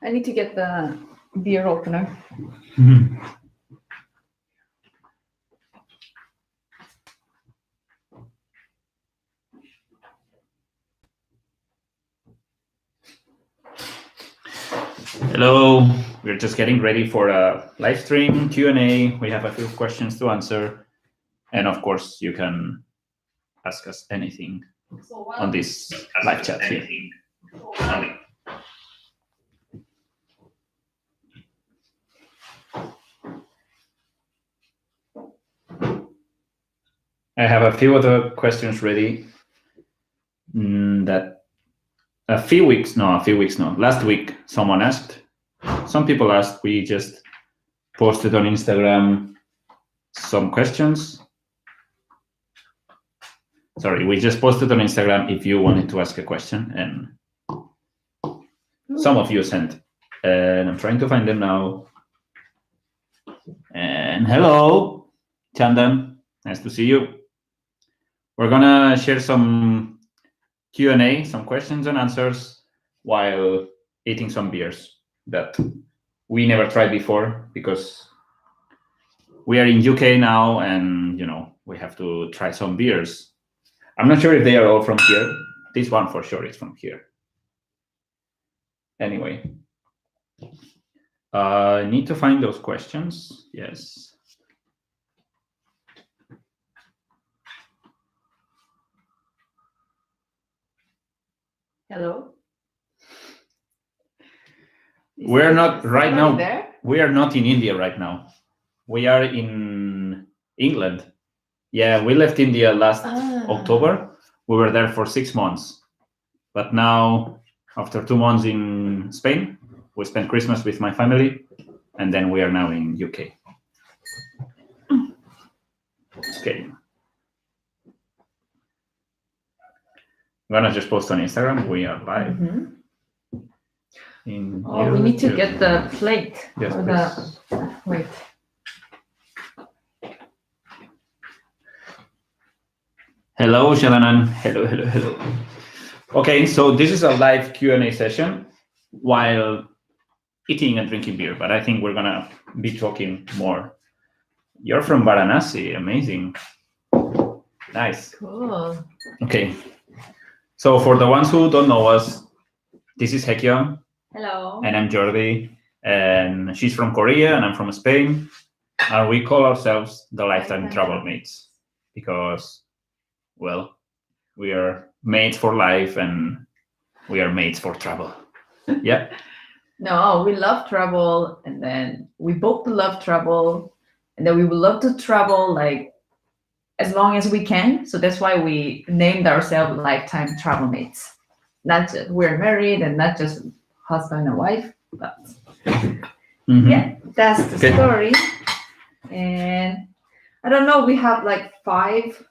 I need to get the beer opener. Hello, we're just getting ready for a live stream Q&A. We have a few questions to answer. And of course, you can ask us anything on this live chat here. I have a few other questions ready that last week someone asked. Some people asked, we just posted on Instagram some questions. Sorry, we just posted on Instagram if you wanted to ask a question, and some of you sent. And I'm trying to find them now. And hello, Chandan, nice to see you. We're gonna share some Q&A, some questions and answers while eating some beers that we never tried before, because we are in UK now, and we have to try some beers. I'm not sure if they are all from here. This one for sure is from here. Anyway, I need to find those questions. Yes. Hello. We're not right now. There? We are not in India right now. We are in England. Yeah, we left India last October. We were there for 6 months. But now, after 2 months in Spain, we spent Christmas with my family, and then we are now in UK. Okay. I'm gonna just post on Instagram. We are live. Mm-hmm. We need to get the plate. Yes, please. Wait. Hello, Shalanan. Hello. Okay, so this is a live Q&A session while eating and drinking beer, but I think we're gonna be talking more. You're from Varanasi, amazing. Nice. Cool. Okay, so for the ones who don't know us, this is Hekyeon. Hello. And I'm Jordi, and she's from Korea, and I'm from Spain, and we call ourselves the Lifetime Travel Mates because, well, we are mates for life, and we are mates for travel. Yeah. No, we love travel, and then we both love travel, and then we would love to travel like as long as we can. So that's why we named ourselves Lifetime Travel Mates. Not just we're married and not just husband and wife, but yeah, that's the story. And I don't know, we have like 5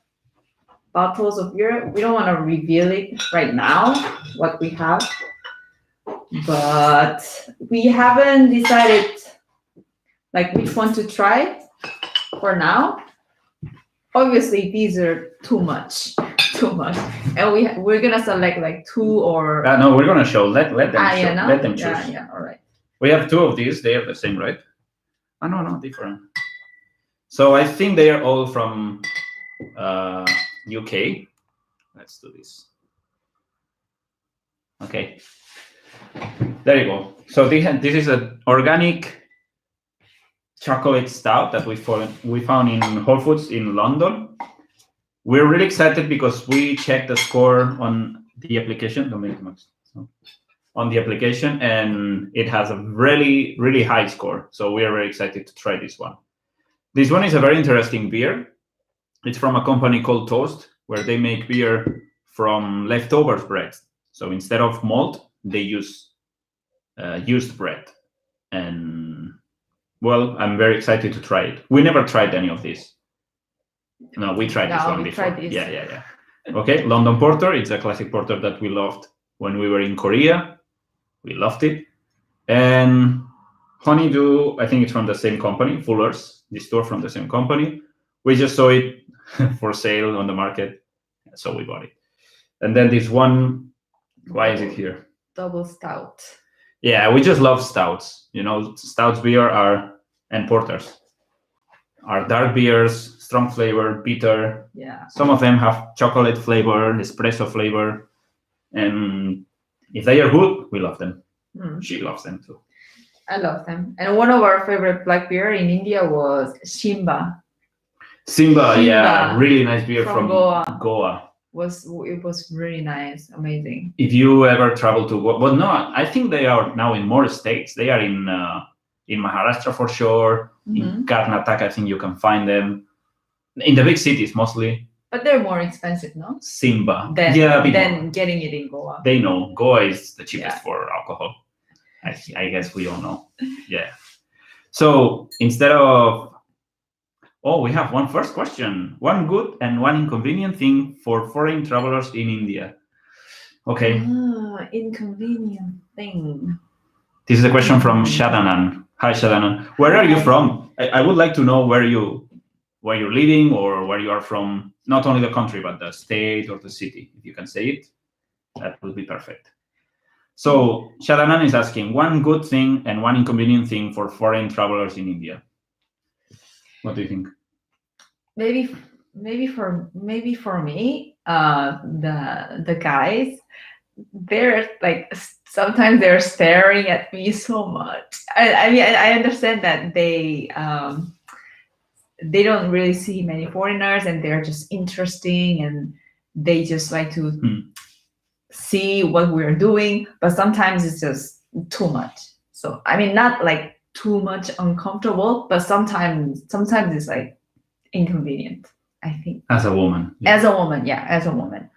bottles of beer. We don't want to reveal it right now, what we have, but we haven't decided like which one to try for now. Obviously, these are too much, and we're gonna select like 2 or. No, we're gonna show. Let them show. No? Let them choose. Yeah. All right. We have 2 of these. They are the same, right? Oh, no, different. So I think they are all from UK. Let's do this. Okay. There you go. So this is an organic chocolate stout that we found in Whole Foods in London. We're really excited because we checked the score on the application. Don't make it much. On the application, and it has a really, really high score. So we are very excited to try this one. This one is a very interesting beer. It's from a company called Toast, where they make beer from leftover bread. So instead of malt, they use used bread. And well, I'm very excited to try it. We never tried any of this. No, we tried this one before. Tried this. Yeah. Okay, London Porter. It's a classic porter that we loved when we were in Korea. We loved it. And Honeydew, I think it's from the same company, Fuller's, this store from the same company. We just saw it for sale on the market, so we bought it. And then this one, why is it here? double stout. Yeah, we just love stouts. You know, stouts beer and porters are dark beers, strong flavor, bitter. Yeah. Some of them have chocolate flavor, espresso flavor, and if they are good, we love them. She loves them too. I love them. And one of our favorite black beer in India was Simba. Simba, yeah, really nice beer from Goa. It was really nice, amazing. If you ever travel to Goa, well, no, I think they are now in more states. They are in Maharashtra for sure. In Karnataka, I think you can find them. In the big cities mostly. But they're more expensive, no? Simba. Than more. Getting it in Goa. They know Goa is the cheapest for alcohol. I guess we all know. Yeah. So instead of we have one first question. One good and one inconvenient thing for foreign travelers in India. Okay. Inconvenient thing. This is a question from Shadanan. Hi, Shadanan. Where are you from? I would like to know where you're living or where you are from. Not only the country, but the state or the city. If you can say it, that would be perfect. So Shadanan is asking one good thing and one inconvenient thing for foreign travelers in India. What do you think? Maybe for me, the guys, they're like sometimes they're staring at me so much. I mean, I understand that they don't really see many foreigners and they're just interesting and they just like to see what we're doing, but sometimes it's just too much. So I mean, not like too much uncomfortable, but sometimes it's like inconvenient, I think. As a woman. Yeah. As a woman.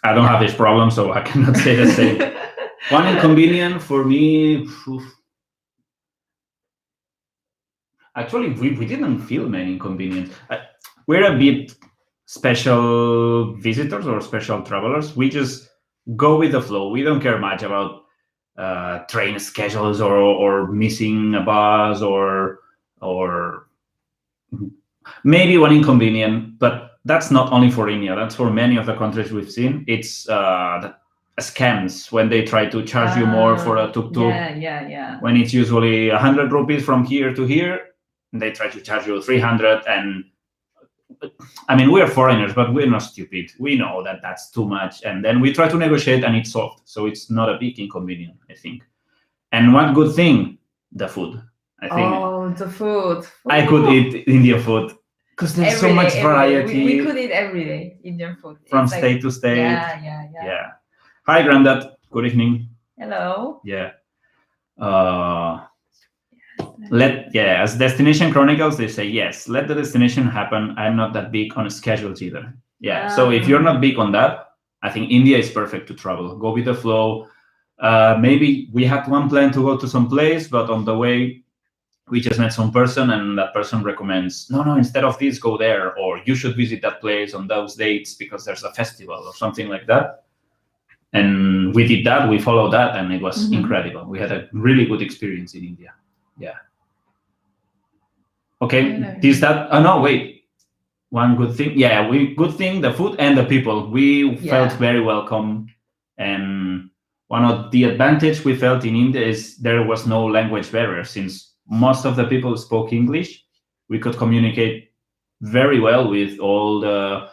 I don't have this problem, so I cannot say the same. One inconvenient for me, actually, we didn't feel many inconvenience. We're a bit special visitors or special travelers. We just go with the flow. We don't care much about train schedules or missing a bus or maybe one inconvenient, but that's not only for India. That's for many of the countries we've seen. It's scams when they try to charge you more for a tuk-tuk. Yeah. When it's usually 100 rupees from here to here, they try to charge you 300. And I mean, we're foreigners, but we're not stupid. We know that that's too much. And then we try to negotiate and it's solved. So it's not a big inconvenience, I think. And one good thing, the food. I think the food. I could eat Indian food because there's so much variety. We could eat every day Indian food. From state to state. Yeah. Hi, Grandad. Good evening. Hello. Yeah. As Destination Chronicles, they say, yes, let the destination happen. I'm not that big on schedules either. Yeah. So if you're not big on that, I think India is perfect to travel. Go with the flow. Maybe we had one plan to go to some place, but on the way, we just met some person and that person recommends, no, instead of this, go there, or you should visit that place on those dates because there's a festival or something like that. And we did that, we followed that, and it was incredible. We had a really good experience in India. Yeah. Okay, is that, no, wait. One good thing, good thing, the food and the people. We felt very welcome. And one of the advantage we felt in India is there was no language barrier. Since most of the people spoke English, we could communicate very well with all the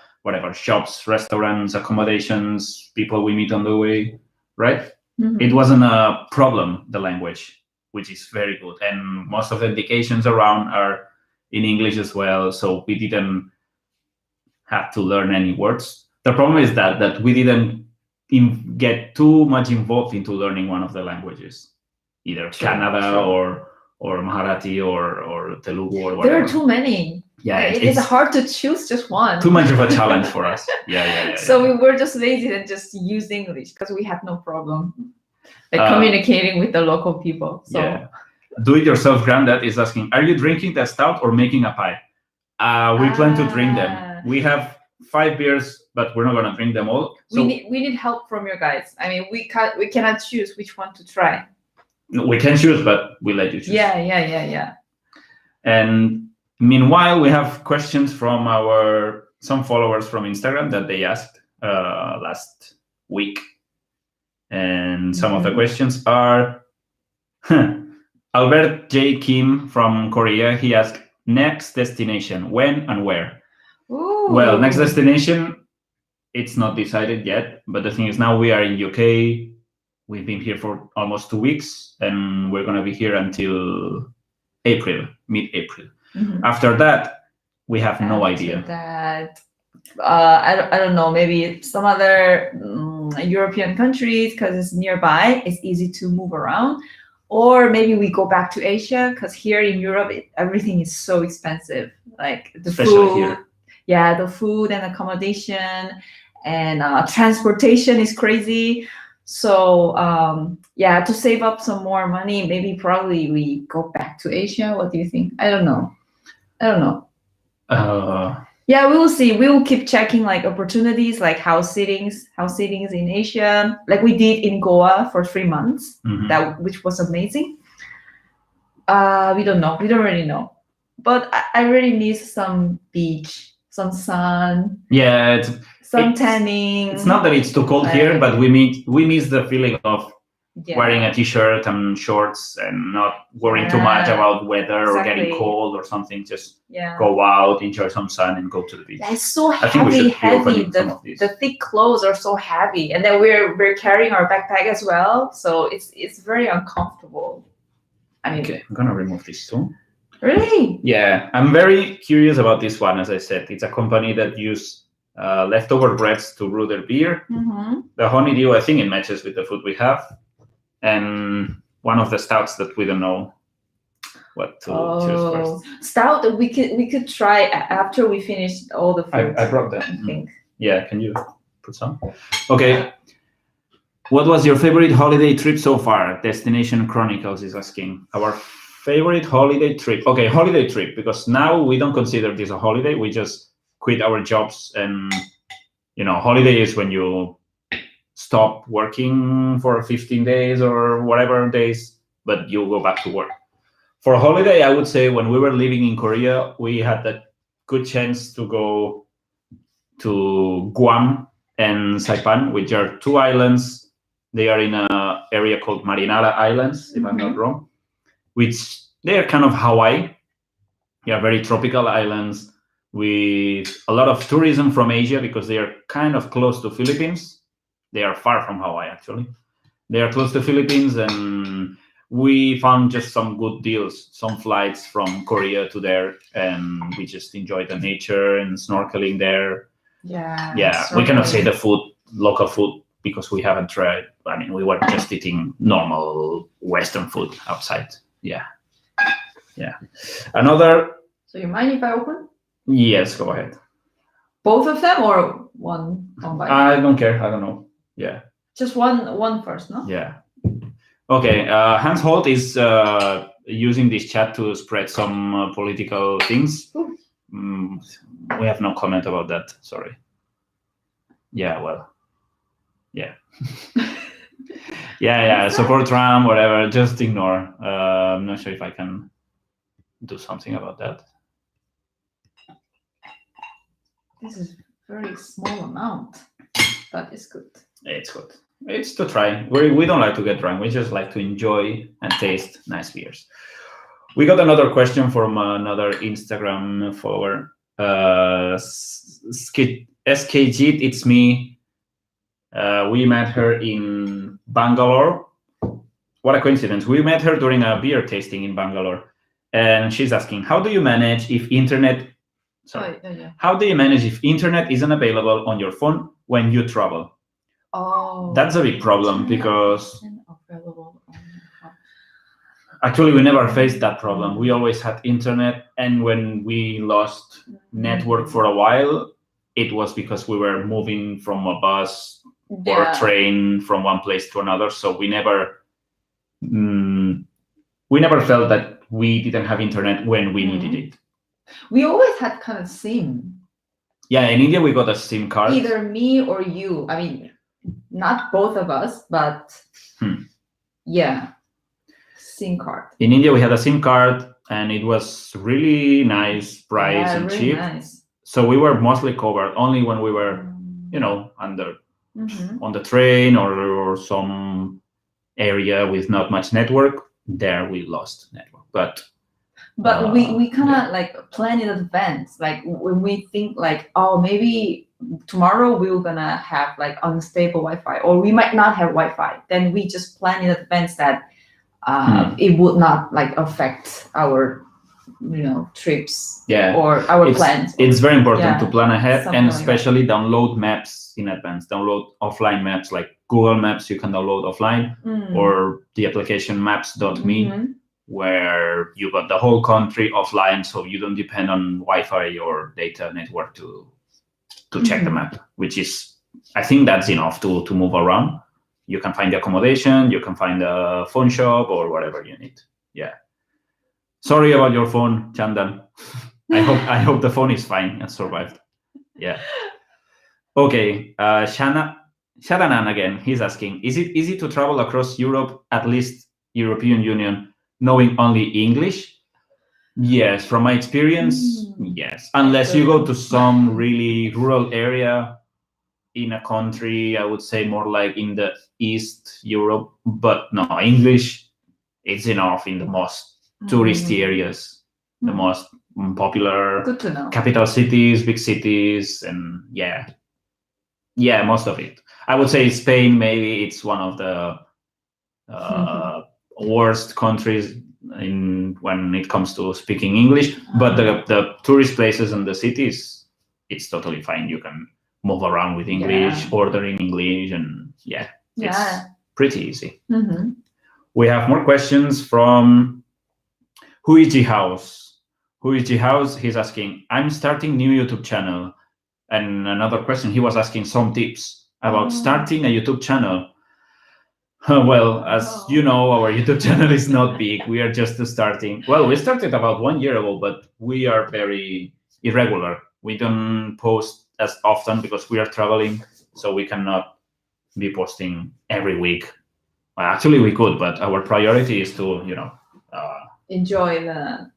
shops, restaurants, accommodations, people we meet on the way, right? It wasn't a problem, the language, which is very good. And most of the indications around are in English as well, so we didn't have to learn any words. The problem is that we didn't get too much involved into learning one of the languages, either Kannada or Marathi or Telugu or whatever. There are too many. Yeah, it's hard to choose just one. Too much of a challenge for us. Yeah. So we were just lazy and just used English because we had no problem communicating with the local people. So. Yeah. Do-it-yourself Granddad is asking, are you drinking the stout or making a pie? We plan to drink them. We have 5 beers, but we're not going to drink them all. So we need help from you guys. I mean, we cannot choose which one to try. We can choose, but we let you choose. Yeah. And meanwhile, we have questions from some followers from Instagram that they asked last week. And some of the questions are Albert J. Kim from Korea. He asked, next destination, when and where? Ooh. Well, next destination, it's not decided yet. But the thing is, now we are in UK. We've been here for almost 2 weeks, and we're going to be here until April, mid-April. After that, we have no idea. That I don't know, maybe some other European countries because it's nearby, it's easy to move around. Or maybe we go back to Asia because here in Europe, everything is so expensive. Like the Especially food, here. Yeah, the food and accommodation and transportation is crazy. So yeah, to save up some more money, maybe probably we go back to Asia. What do you think? I don't know. Yeah, we will see. We will keep checking like opportunities, like house sittings in Asia, like we did in Goa for 3 months. Which was amazing. We don't know. We don't really know. But I really miss some beach, some sun. Yeah, some tanning. It's not that it's too cold here, but we miss the feeling of wearing a t-shirt and shorts and not worrying too much about weather or getting cold or something. Just go out, enjoy some sun, and go to the beach. It's so I think we should be opening some of these. The thick clothes are so heavy, and then we're carrying our backpack as well, so it's very uncomfortable. Okay, I'm gonna remove this too. Really? Yeah, I'm very curious about this one. As I said, it's a company that use leftover breads to brew their beer. The honeydew, I think it matches with the food we have. And one of the stouts that we don't know what to choose first. Stout, we could try after we finish all the food. I brought them. I think. Yeah, can you put some? Okay. What was your favorite holiday trip so far? Destination Chronicles is asking. Our favorite holiday trip. Okay, holiday trip, because now we don't consider this a holiday. We just quit our jobs, and holiday is when you stop working for 15 days or whatever days, but you go back to work. For a holiday, I would say when we were living in Korea, we had the good chance to go to Guam and Saipan, which are 2 islands. They are in an area called Marinara Islands, if I'm not wrong, which they are kind of Hawaii. They are very tropical islands with a lot of tourism from Asia because they are kind of close to Philippines. They are far from Hawaii, actually. They are close to Philippines, and we found just some good deals, some flights from Korea to there, and we just enjoyed the nature and snorkeling there. Yeah, we cannot say the food, local food, because we haven't tried. I mean, we were just eating normal Western food outside. Yeah. Another. So you mind if I open? Yes, go ahead. Both of them or one by? I don't care. I don't know. Yeah. Just one first, no? Yeah. Okay. Hans Holt is using this chat to spread some political things. We have no comment about that. Sorry. Yeah. Well. Yeah. yeah. Support Trump. Whatever. Just ignore. I'm not sure if I can do something about that. This is very small amount, but it's good. It's good. It's to try. We don't like to get drunk. We just like to enjoy and taste nice beers. We got another question from another Instagram follower. SKG, it's me. We met her in Bangalore. What a coincidence. We met her during a beer tasting in Bangalore. And she's asking, how do you manage if internet How do you manage if internet isn't available on your phone when you travel? That's a big problem because actually we never faced that problem. We always had internet, and when we lost network for a while, it was because we were moving from a bus or a train from one place to another. So we never felt that we didn't have internet when we needed it. We always had kind of SIM. Yeah, in India we got a SIM card. Either me or you. I mean, not both of us, but yeah, SIM card. In India we had a SIM card, and it was really nice price and really cheap. Nice. So we were mostly covered only when we were, under Mm-hmm. on the train or some area with not much network, there we lost network. But we kind of yeah. like plan in advance. Like when we think like, oh, maybe tomorrow we're gonna have like unstable Wi-Fi, or we might not have Wi-Fi. Then we just plan in advance that it would not like affect our trips or our plans. It's very important to plan ahead, something and like that. especially download maps in advance. Download offline maps like Google Maps. You can download offline, or the application maps.me, where you got the whole country offline, so you don't depend on Wi-Fi or data network to check the map, which is, I think that's enough to move around. You can find the accommodation, you can find a phone shop or whatever you need. Yeah. Sorry about your phone, Chandan. I hope the phone is fine and survived. Yeah. Okay. Shadanan again. He's asking: is it easy to travel across Europe, at least European Union, knowing only English? Yes, from my experience, yes. Unless you go to some really rural area in a country, I would say more like in the East Europe. But no, English, it's enough in the most touristy areas, the most popular Good to know. capital cities, big cities, and yeah, most of it. I would say Spain, maybe it's one of the worst countries when it comes to speaking English, but the tourist places and the cities, it's totally fine. You can move around with English, order in English, and it's pretty easy. We have more questions from Huichi House. Huichi House, he's asking, I'm starting new YouTube channel. And another question, he was asking some tips about starting a YouTube channel. Well, as you know, our YouTube channel is not big. We are just starting. Well, we started about 1 year ago, but we are very irregular. We don't post as often because we are traveling, so we cannot be posting every week. Well, actually, we could, but our priority is to, enjoy the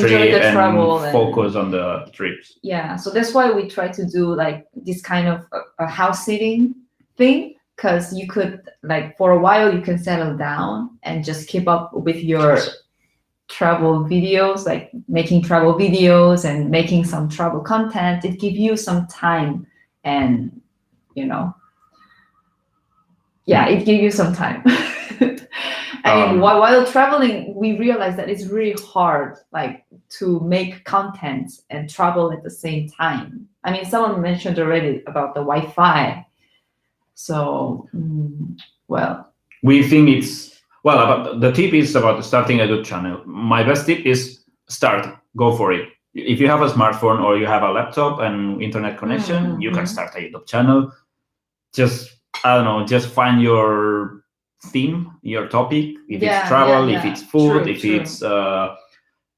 trip and travel focus on the trips. Yeah, so that's why we try to do like this kind of a house sitting thing, because you could, like, for a while you can settle down and just keep up with your travel videos, like making travel videos and making some travel content. It gives you some time, and it gives you some time. I mean, while traveling, we realize that it's really hard, like, to make content and travel at the same time. I mean, someone mentioned already about the Wi-Fi. So, we think it's about the tip is about starting a good channel. My best tip is go for it. If you have a smartphone or you have a laptop and internet connection, you can start a YouTube channel. Just, I don't know, just find your theme, your topic. If it's travel, if it's food, if it's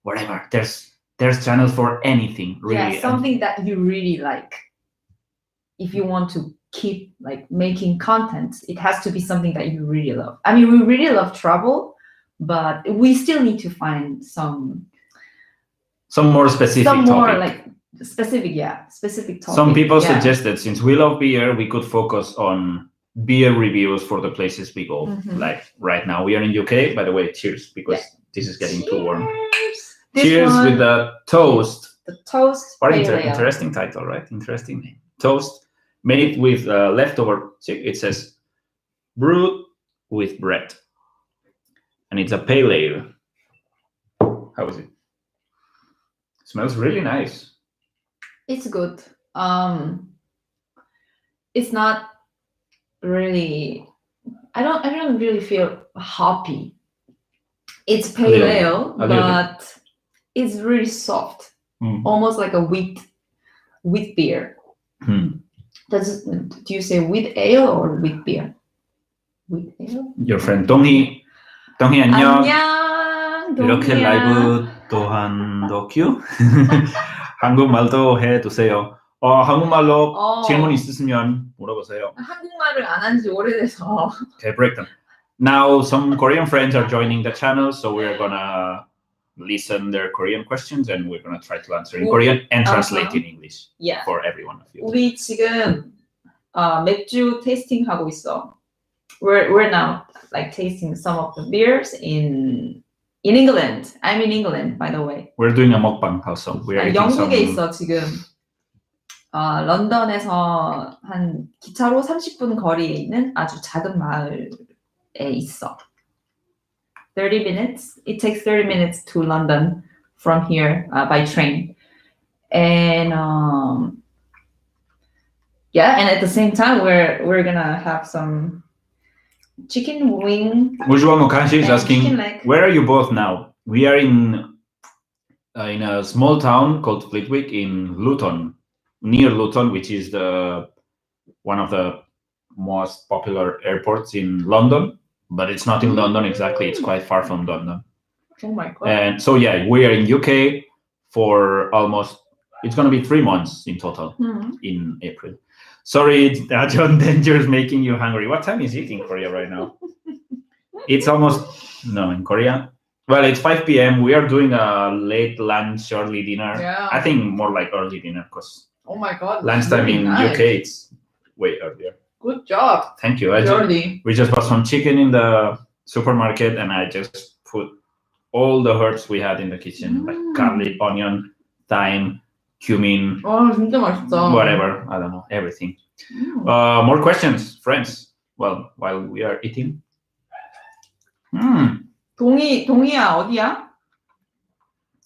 whatever. There's channels for anything, really. Yeah, something that you really like. If you want to keep like making content, it has to be something that you really love. I mean, we really love travel, but we still need to find some more specific topic. Specific topic. Some people suggested, since we love beer, we could focus on beer reviews for the places we go. Like right now, we are in UK. By the way, cheers, because this is getting too warm. Cheers with the toast. The toast. What interesting title, right? Interesting name. Toast. Made it with leftover. It says brewed with bread, and it's a pale ale. How is it? Smells really nice. It's good. It's not really. I don't really feel hoppy. It's pale ale, but it's really soft, almost like a wheat beer. Do you say wheat ale or wheat beer? Wheat ale? Your friend 동희 안녕. 이렇게 동희야. 라이브 또한 큐? 한국말도 해두세요. 한국말로 질문 있으시면 물어보세요. 한국말을 안 한 지 오래돼서. Okay, break them. Now some Korean friends are joining the channel, so we're gonna listen their Korean questions and we're gonna try to answer in Korean and translate in English for every one of you. 우리 지금 맥주 테이스팅 하고 있어. We're now like tasting some of the beers in England. I'm in England, by the way. We're doing a mukbang also. We are eating some. 영국에 있어 지금. 런던에서 한 기차로 30분 거리에 있는 아주 작은 마을에 있어. 30 minutes. It takes 30 minutes to London from here by train. And yeah, and at the same time we're gonna have some chicken wing. Ujjwal Mukherjee is asking, chicken leg. where are you both now? We are in a small town called Flitwick in Luton, near Luton, which is one of the most popular airports in London, but it's not in London exactly. It's quite far from London. Oh my god. And so yeah, we are in UK for almost, it's going to be 3 months in total in April. Sorry, John Danger is making you hungry. What time is it in Korea right now? It's almost, no, in Korea. Well, it's 5 p.m. We are doing a late lunch, early dinner. Yeah. I think more like early dinner because Oh my god. lunchtime really in nice. UK, it's way earlier. Good job. Thank you. We just bought some chicken in the supermarket and I just put all the herbs we had in the kitchen, like garlic, onion, thyme, cumin, 진짜 맛있다. whatever, I don't know, everything. More questions, friends, well, while we are eating. 동희야 어디야?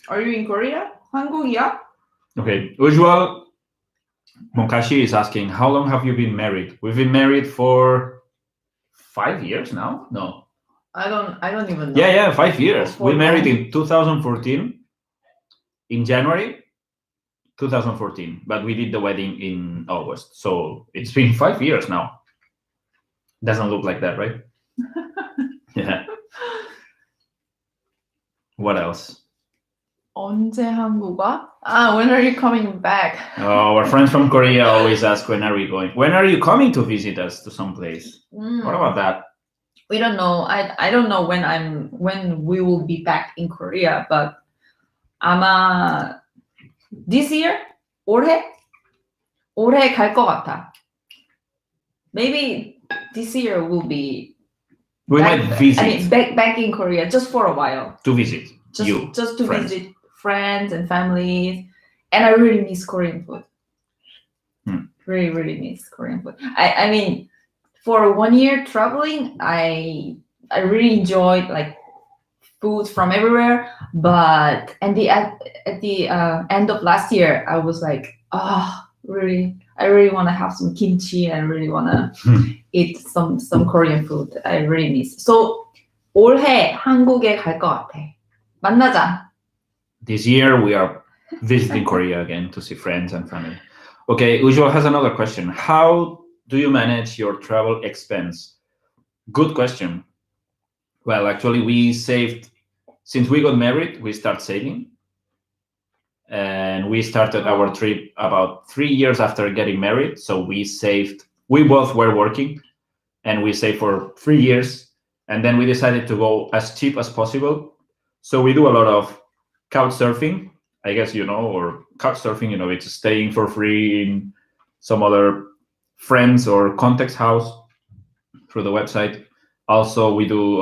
Are you in Korea? 한국이야? Okay, Ujjwal Mukherjee is asking, how long have you been married? We've been married for 5 years now? No. I don't even know. Yeah, 5 years. For We married in 2014, in January 2014, but we did the wedding in August. So it's been 5 years now. Doesn't look like that, right? Yeah. What else? 언제 한국 와? When are you coming back? Oh, our friends from Korea always ask, when are we going? When are you coming to visit us to some place? What about that? We don't know. I don't know when we will be back in Korea, but 아마 this year? 올해 갈 것 같아. Maybe this year will be. We might visit. I mean, back in Korea just for a while. To visit Just to friends. visit friends and families, and I really miss Korean food. Really, really miss Korean food. I mean, for 1 year traveling, I really enjoyed like food from everywhere. But at the end of last year, I was like, really, I really want to have some kimchi. And I really want to eat some Korean food. I really miss. So 올해 한국에 갈 것 같아. 만나자. This year we are visiting Korea again to see friends and family. Okay, Ujjwal has another question. How do you manage your travel expense? Good question. Well, actually, we saved, since we got married, we start saving. And we started our trip about 3 years after getting married. So we saved, we both were working and we saved for 3 years. And then we decided to go as cheap as possible. So we do a lot of couchsurfing, I guess, or couchsurfing, it's staying for free in some other friends or contacts house through the website. Also, we do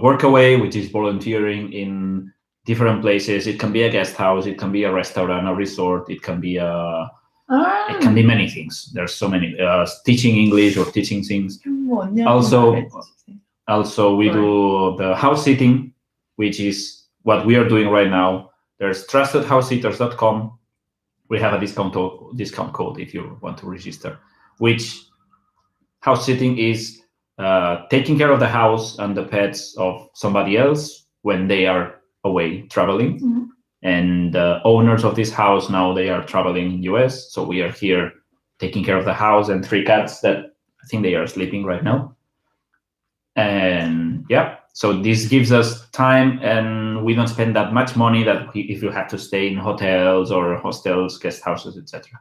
workaway, which is volunteering in different places. It can be a guest house, it can be a restaurant, a resort, it can be it can be many things. There's so many, teaching English or teaching things. Also, we do the house sitting, which is what we are doing right now. There's trustedhousesitters.com. We have a discount code if you want to register, which house sitting is taking care of the house and the pets of somebody else when they are away traveling. And the owners of this house now, they are traveling in US. So we are here taking care of the house and 3 cats that I think they are sleeping right now. And yeah, so this gives us time and we don't spend that much money that if you have to stay in hotels or hostels, guest houses, etc.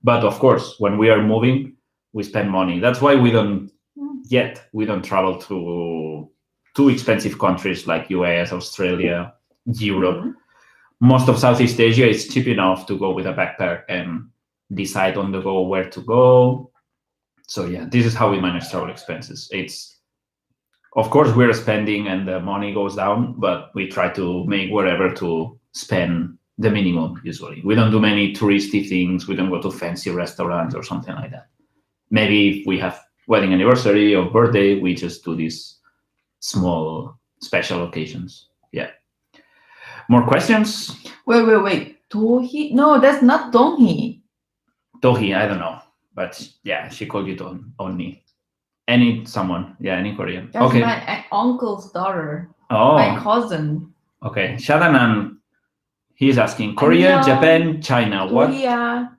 But of course, when we are moving, we spend money. That's why we don't travel to too expensive countries like US, Australia, Europe. Most of Southeast Asia is cheap enough to go with a backpack and decide on the go where to go. So yeah, this is how we manage travel expenses. It's, of course, we're spending and the money goes down, but we try to make whatever to spend the minimum. Usually we don't do many touristy things. We don't go to fancy restaurants or something like that. Maybe if we have wedding anniversary or birthday, we just do these small special occasions. Yeah. More questions? Wait. Dohi? No, that's not Donghi. Tohi, I don't know, but yeah, she called you Onni. Any Korean. That's Okay. my uncle's daughter. Oh. My cousin. Okay. Shadanan, he's asking Korea, 안녕. Japan, China. What? Dohi야.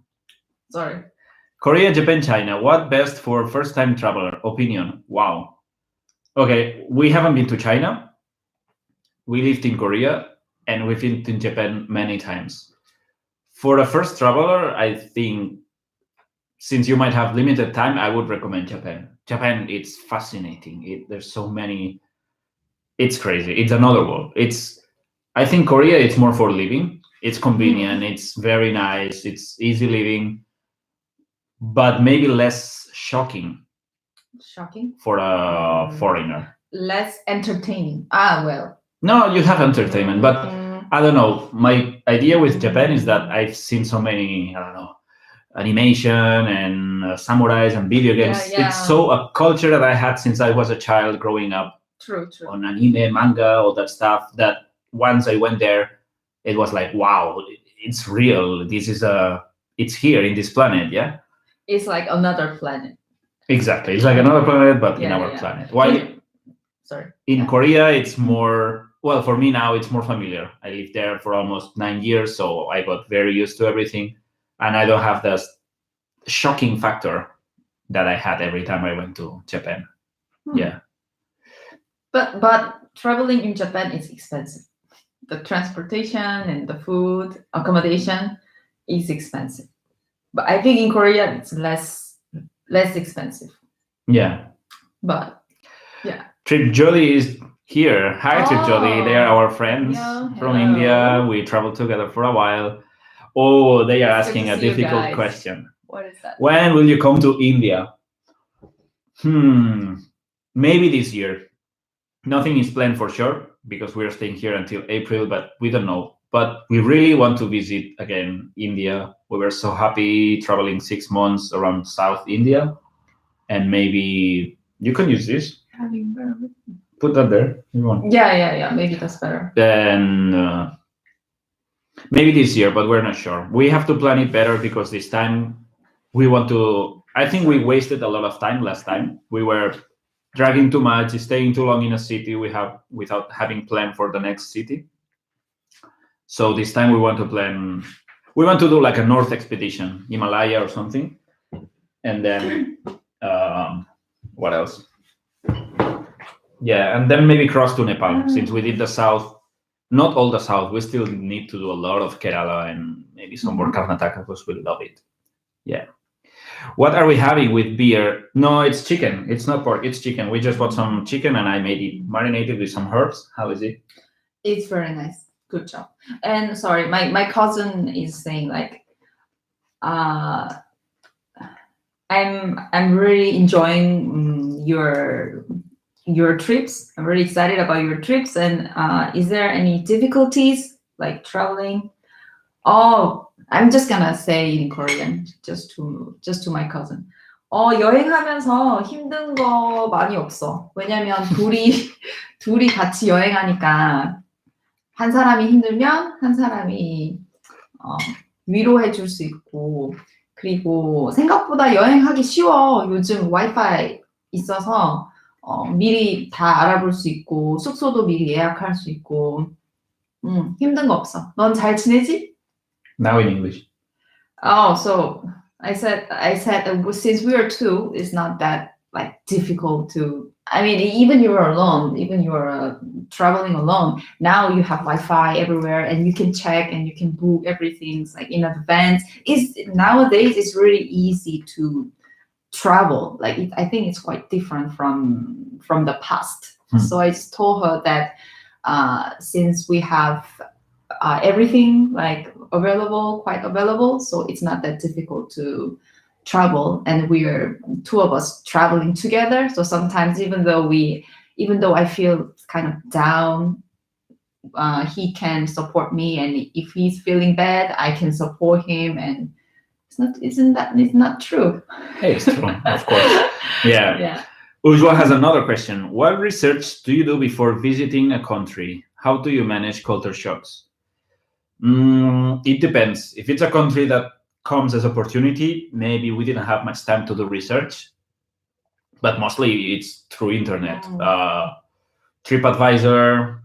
Sorry. Korea, Japan, China. What best for first-time traveler? Opinion. Wow. Okay, we haven't been to China. We lived in Korea and we've been in Japan many times. For a first traveler, I think, since you might have limited time, I would recommend Japan. Japan, it's fascinating. There's so many. It's crazy. It's another world. I think Korea, it's more for living. It's convenient. It's very nice. It's easy living, but maybe less shocking Shocking. for a foreigner. Less entertaining. Well. No, you have entertainment, but I don't know. My idea with Japan is that I've seen so many, I don't know, animation and samurais and video games. Yeah. It's so a culture that I had since I was a child growing up. True. On anime, manga, all that stuff, that once I went there, it was like, wow, it's real. It's here in this planet, yeah? It's like another planet. Exactly. It's like another planet, but in our planet. Why? Sorry. In Korea, it's more, well, for me now, it's more familiar. I lived there for almost 9 years, so I got very used to everything. And I don't have the shocking factor that I had every time I went to Japan. Yeah. But traveling in Japan is expensive. The transportation and the food, accommodation is expensive. But I think in Korea it's less expensive. Yeah. But yeah. Trip Jolly is here. Hi, Trip Jolly. They are our friends from India. We traveled together for a while. Oh, they are asking a difficult question. What is that? When will you come to India? Maybe this year. Nothing is planned for sure because we're staying here until April, but we don't know. But we really want to visit again India. We were so happy traveling 6 months around South India. And maybe you can use this. Put that there. You want? Yeah. Maybe that's better. Then maybe this year, but we're not sure. We have to plan it better because this time we want to. I think we wasted a lot of time last time. We were dragging too much, staying too long in a city without having planned for the next city. So this time we want to plan. We want to do like a north expedition, Himalaya or something, and then what else? Yeah, and then maybe cross to Nepal since we did the south. Not all the south. We still need to do a lot of Kerala and maybe some more Karnataka because we love it. Yeah. What are we having with beer? No, it's chicken. It's not pork. It's chicken. We just bought some chicken and I made it marinated with some herbs. How is it? It's very nice. Good job. And sorry, my cousin is saying like, I'm really enjoying your trips. I'm really excited about your trips. And is there any difficulties like traveling? Oh, I'm just gonna say in Korean just to my cousin. 여행하면서 힘든 거 많이 없어. 왜냐면 둘이 같이 여행하니까 한 사람이 힘들면 한 사람이 위로해 줄 수 있고 그리고 생각보다 여행하기 쉬워. 요즘 와이파이 있어서 미리 다 알아볼 수 있고 숙소도 미리 예약할 수 있고 힘든 거 없어. 넌 잘 지내지? Now in English. Oh, so I said since we are two, it's not that like difficult to. I mean, even you are alone, even you are traveling alone. Now you have Wi-Fi everywhere, and you can check and you can book everything like in advance. Nowadays it's really easy to travel. Like I think it's quite different from the past. So I just told her that since we have everything like quite available, so it's not that difficult to travel, and we are two of us traveling together. So sometimes even though I feel kind of down, he can support me, and if he's feeling bad, I can support him. And it's not true? Hey, it's true, of course. Yeah. Yeah. Ujwa has another question. What research do you do before visiting a country? How do you manage culture shocks? It depends. If it's a country that comes as opportunity, maybe we didn't have much time to do research, but mostly it's through internet. TripAdvisor,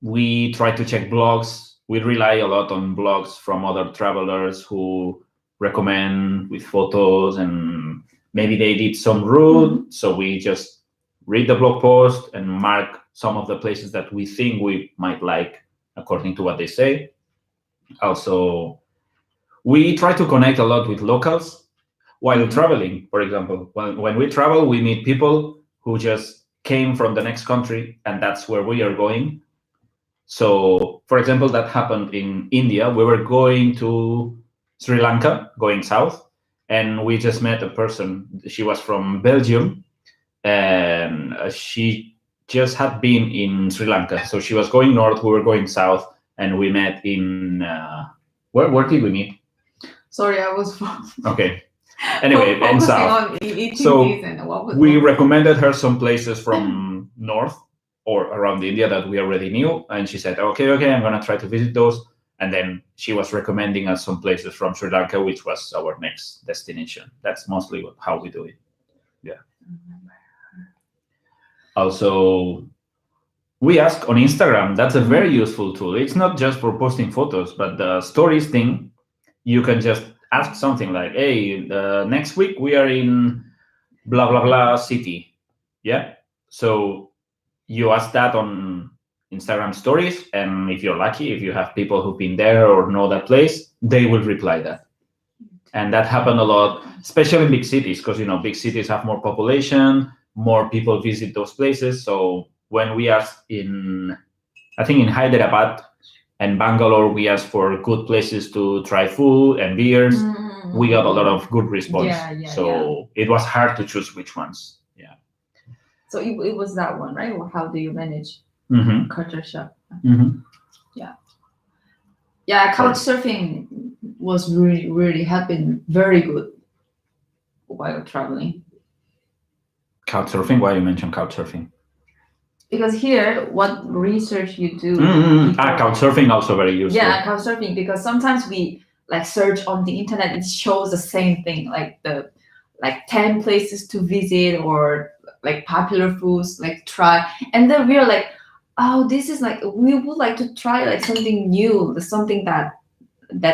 we try to check blogs. We rely a lot on blogs from other travelers who recommend with photos, and maybe they did some route, so we just read the blog post and mark some of the places that we think we might like according to what they say. Also, we try to connect a lot with locals while traveling. For example, when we travel, we meet people who just came from the next country, and that's where we are going. So, for example, that happened in India. We were going to Sri Lanka, going south, and we just met a person. She was from Belgium, and she just had been in Sri Lanka. So she was going north, we were going south, and we met in where did we meet? Sorry, I was okay. Anyway, in south. So we recommended her some places from north or around India that we already knew, and she said, okay, I'm gonna try to visit those. And then she was recommending us some places from Sri Lanka, which was our next destination. That's mostly how we do it. Yeah. Also, we ask on Instagram. That's a very useful tool. It's not just for posting photos, but the stories thing, you can just ask something like, hey, next week we are in blah, blah, blah city. Yeah. So you ask that on Instagram stories, and if you're lucky, if you have people who've been there or know that place, they will reply that. And that happened a lot, especially in big cities, because big cities have more population, more people visit those places. So when we asked in Hyderabad and Bangalore, we asked for good places to try food and beers. We got a lot of good response. It was hard to choose which ones. Yeah. So it was that one, right? Or how do you manage culture shock? Yeah, couchsurfing was really helping very good while traveling. Couchsurfing? Why you mentioned couchsurfing? Because here, what research you do? Couchsurfing also very useful. Yeah, couchsurfing, because sometimes we search on the internet, it shows the same thing, like 10 places to visit or popular foods try, and then we're like, oh, this is we would like to try something new, something that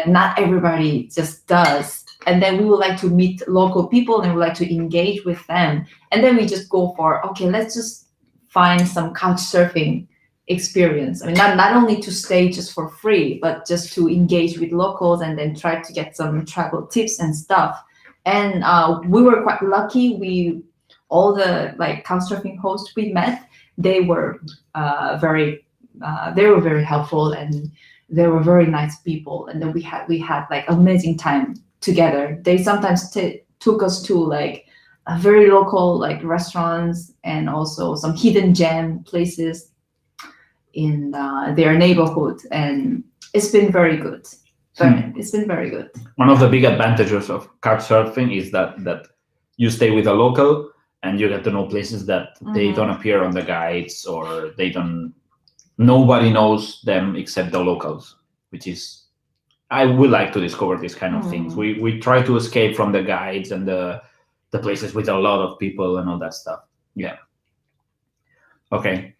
not everybody just does. And then we would like to meet local people and we would like to engage with them. And then we just go for, okay, let's just find some couch surfing experience. I mean, not only to stay just for free, but just to engage with locals and then try to get some travel tips and stuff. And we were quite lucky. All the couch surfing hosts we met, they were very helpful, and they were very nice people. And then we had amazing time together. They sometimes took us to a very local restaurants, and also some hidden gem places in their neighborhood, and it's been very good. It's been very good. One of the big advantages of couchsurfing is that you stay with a local and you get to know places that they don't appear on the guides, or nobody knows them except the locals, which is, I would like to discover these kind of things. We try to escape from the guides and the places with a lot of people and all that stuff. Yeah. Okay.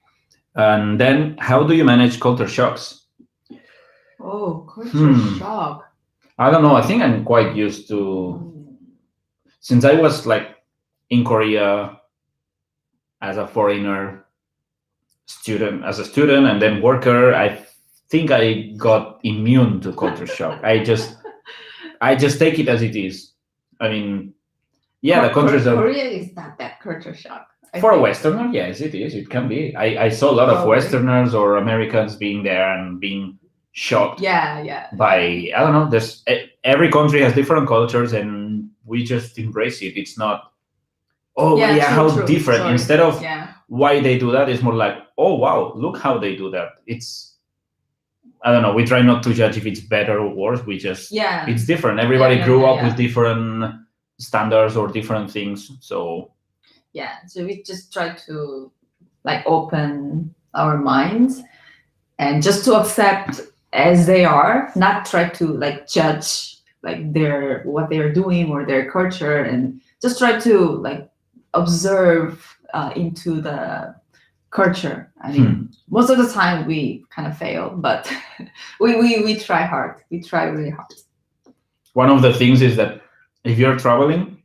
And then how do you manage culture shocks? Oh, culture shock. I don't know. I think I'm quite used to, since I was in Korea as a foreigner student, and then worker, I think I got immune to culture shock. I just take it as it is. I mean, the countries Korea is not that culture shock. For a Westerner, yes, it is. It can be. I saw a lot of Westerners or Americans being there and being shocked. Yeah. By, I don't know. Every country has different cultures, and we just embrace it. It's not, oh Yeah, yeah, true, how true. different. Sorry. Instead of Yeah. why they do that, it's more like, oh wow, look how they do that. It's, I don't know, we try not to judge if it's better or worse. We just, Yeah. it's different. Everybody Yeah, grew yeah, up yeah. with different standards or different things. So Yeah, so we just try to like open our minds and just to accept as they are, not try to like judge like their what they are doing or their culture, and just try to like observe into the culture. I mean, most of the time we kind of fail, but we try hard. We try really hard. one of the things is that if you're traveling,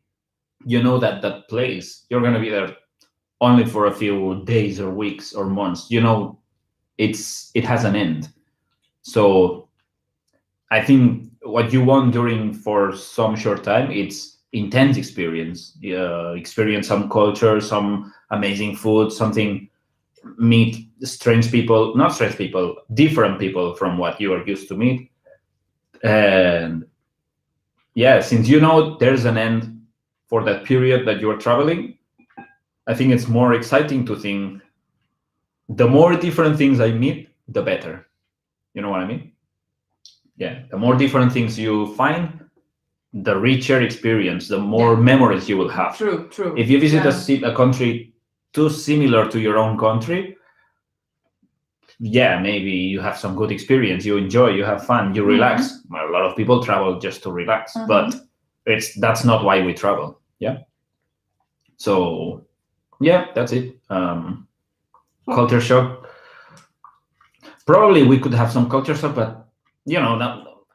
you know that that place, you're going to be there only for a few days or weeks or months. You know, it has an end. So I think what you want during for some short time, it's intense experience. Experience some culture, some amazing food, something, meet strange people, not strange people, different people from what you are used to meet. And yeah, since you know there's an end for that period that you're traveling, I think it's more exciting to think the more different things I meet, the better. You know what I mean? Yeah, the more different things you find, the richer experience, the more memories you will have. True, true. If you visit a country too similar to your own country, yeah, maybe you have some good experience, you enjoy, you have fun, you relax. A lot of people travel just to relax, but that's not why we travel. Yeah. So yeah, that's it. Culture shock. Probably we could have some culture shock, but you know,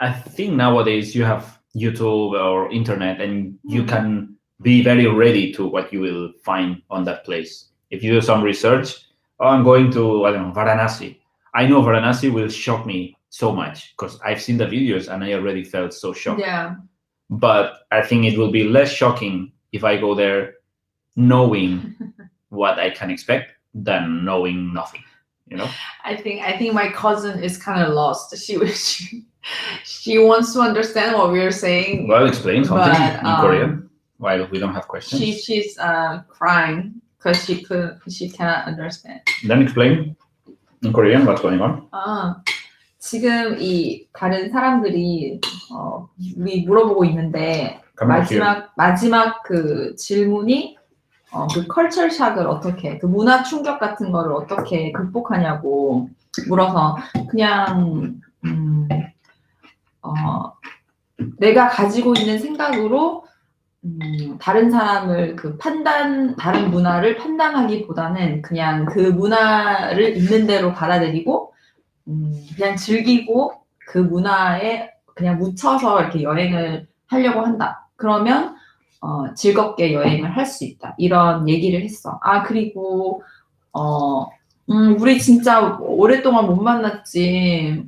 I think nowadays you have YouTube or internet, and you can be very ready to what you will find on that place. If you do some research, oh, I'm going to, I don't know, Varanasi. I know Varanasi will shock me so much because I've seen the videos and I already felt so shocked. Yeah. But I think it will be less shocking if I go there knowing what I can expect than knowing nothing. You know? I think my cousin is kind of lost. She wants to understand what we're saying. Well, explain something but, in Korean while we don't have questions. She's crying because she cannot understand. Then explain in Korean what's going on. 지금 이 다른 사람들이 우리 물어보고 있는데 마지막 그 질문이 그 컬처 샥을 어떻게, 그 문화 충격 같은 거를 어떻게 극복하냐고 물어서 그냥 내가 가지고 있는 생각으로 다른 사람을 다른 문화를 판단하기보다는 그냥 그 문화를 있는 대로 받아들이고 그냥 즐기고 그 문화에 그냥 묻혀서 이렇게 여행을 하려고 한다. 그러면 즐겁게 여행을 할 수 있다. 이런 얘기를 했어. 그리고 우리 진짜 오랫동안 못 만났지.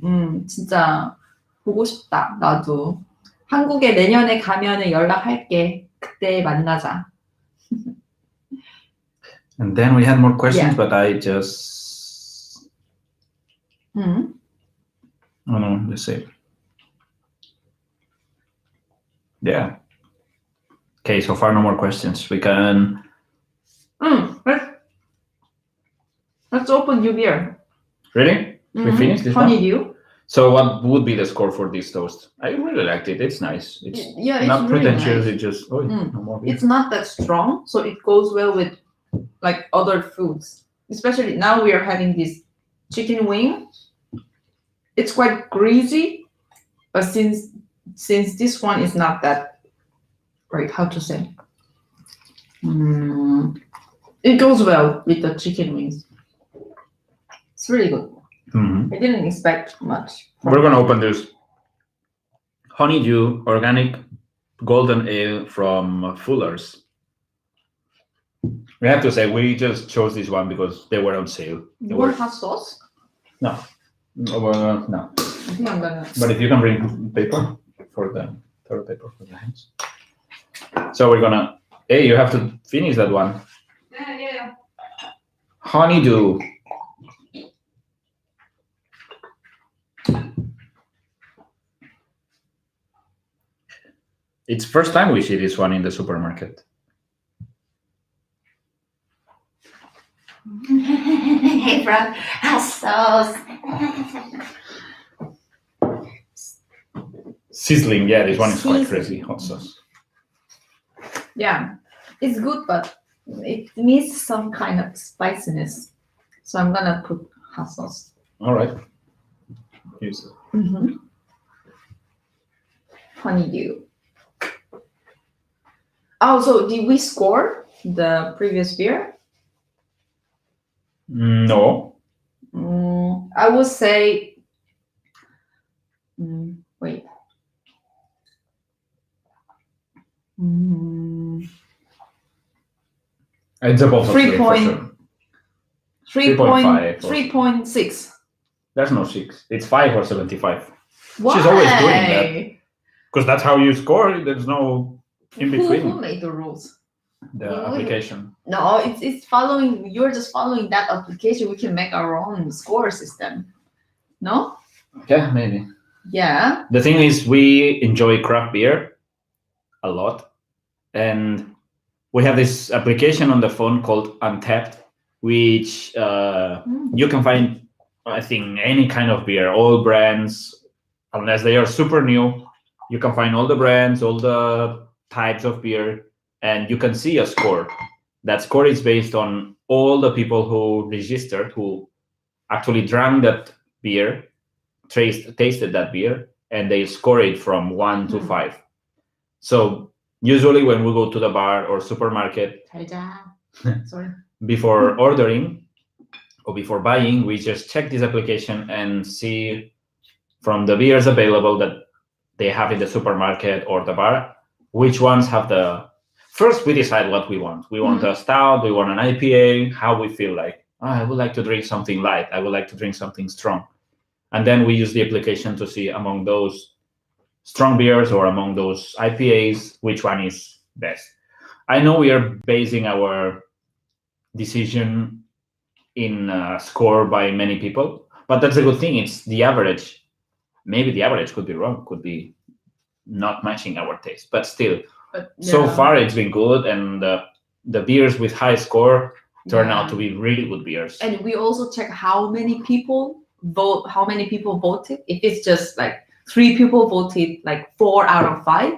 진짜 보고 싶다. 나도. 한국에 내년에 가면은 연락할게. 그때 만나자. And then we had more questions, but I just... Oh no, let's see. Yeah. Okay, so far no more questions. We can... Let's open new beer. Really? We finished this one? Honeydew. So what would be the score for this toast? I really liked it. It's nice. It's not really pretentious. nice. It's just no more beer. It's not that strong, so it goes well with like other foods. Especially now we are having this chicken wing. It's quite greasy, but since this one is not that, right? How to say? It goes well with the chicken wings. It's really good. I didn't expect much. We're gonna open this honeydew organic golden ale from Fuller's. We have to say we just chose this one because they were on sale. You want hot sauce? No. No. I think I'm gonna. But if you can bring paper for the toilet paper for the hands. So we're gonna. Hey, you have to finish that one. Yeah. Honeydew. It's first time we see this one in the supermarket. Hey, bro, how's sauce? Sizzling, yeah, this one is quite Sizzling. crazy. Hot sauce. Yeah, it's good, but it needs some kind of spiciness. So I'm gonna put hot sauce. All right. Use it. Mm-hmm. Honeydew. Oh, so did we score the previous beer? No. I would say. Wait. It's above a 3 three for point- sure. 3.5. 3.5 or- 3.6. There's no 6. It's 5 or 75. Why? She's always doing that. Because that's how you score. There's no in between. Who made the rules? The application. No, it's following. You're just following that application. We can make our own score system. No? Yeah, maybe. Yeah. The thing is, we enjoy craft beer a lot. And we have this application on the phone called Untapped, which you can find, I think, any kind of beer, all brands, unless they are super new. You can find all the brands, all the types of beer, and you can see a score. That score is based on all the people who registered, who actually drank that beer, tasted that beer, and they score it from 1 to 5. So usually when we go to the bar or supermarket, Sorry. before ordering or before buying, we just check this application and see from the beers available that they have in the supermarket or the bar, which ones have the... First, we decide what we want. We want a stout, we want an IPA, how we feel like. I would like to drink something light. I would like to drink something strong. And then we use the application to see among those strong beers or among those IPAs, which one is best. I know we are basing our decision in a score by many people, but that's a good thing. It's the average. Maybe the average could be wrong, could be not matching our taste, but still, so far it's been good, and the beers with high score turn out to be really good beers. And we also check how many people voted. If it's just like 3 people voted, like 4 out of 5,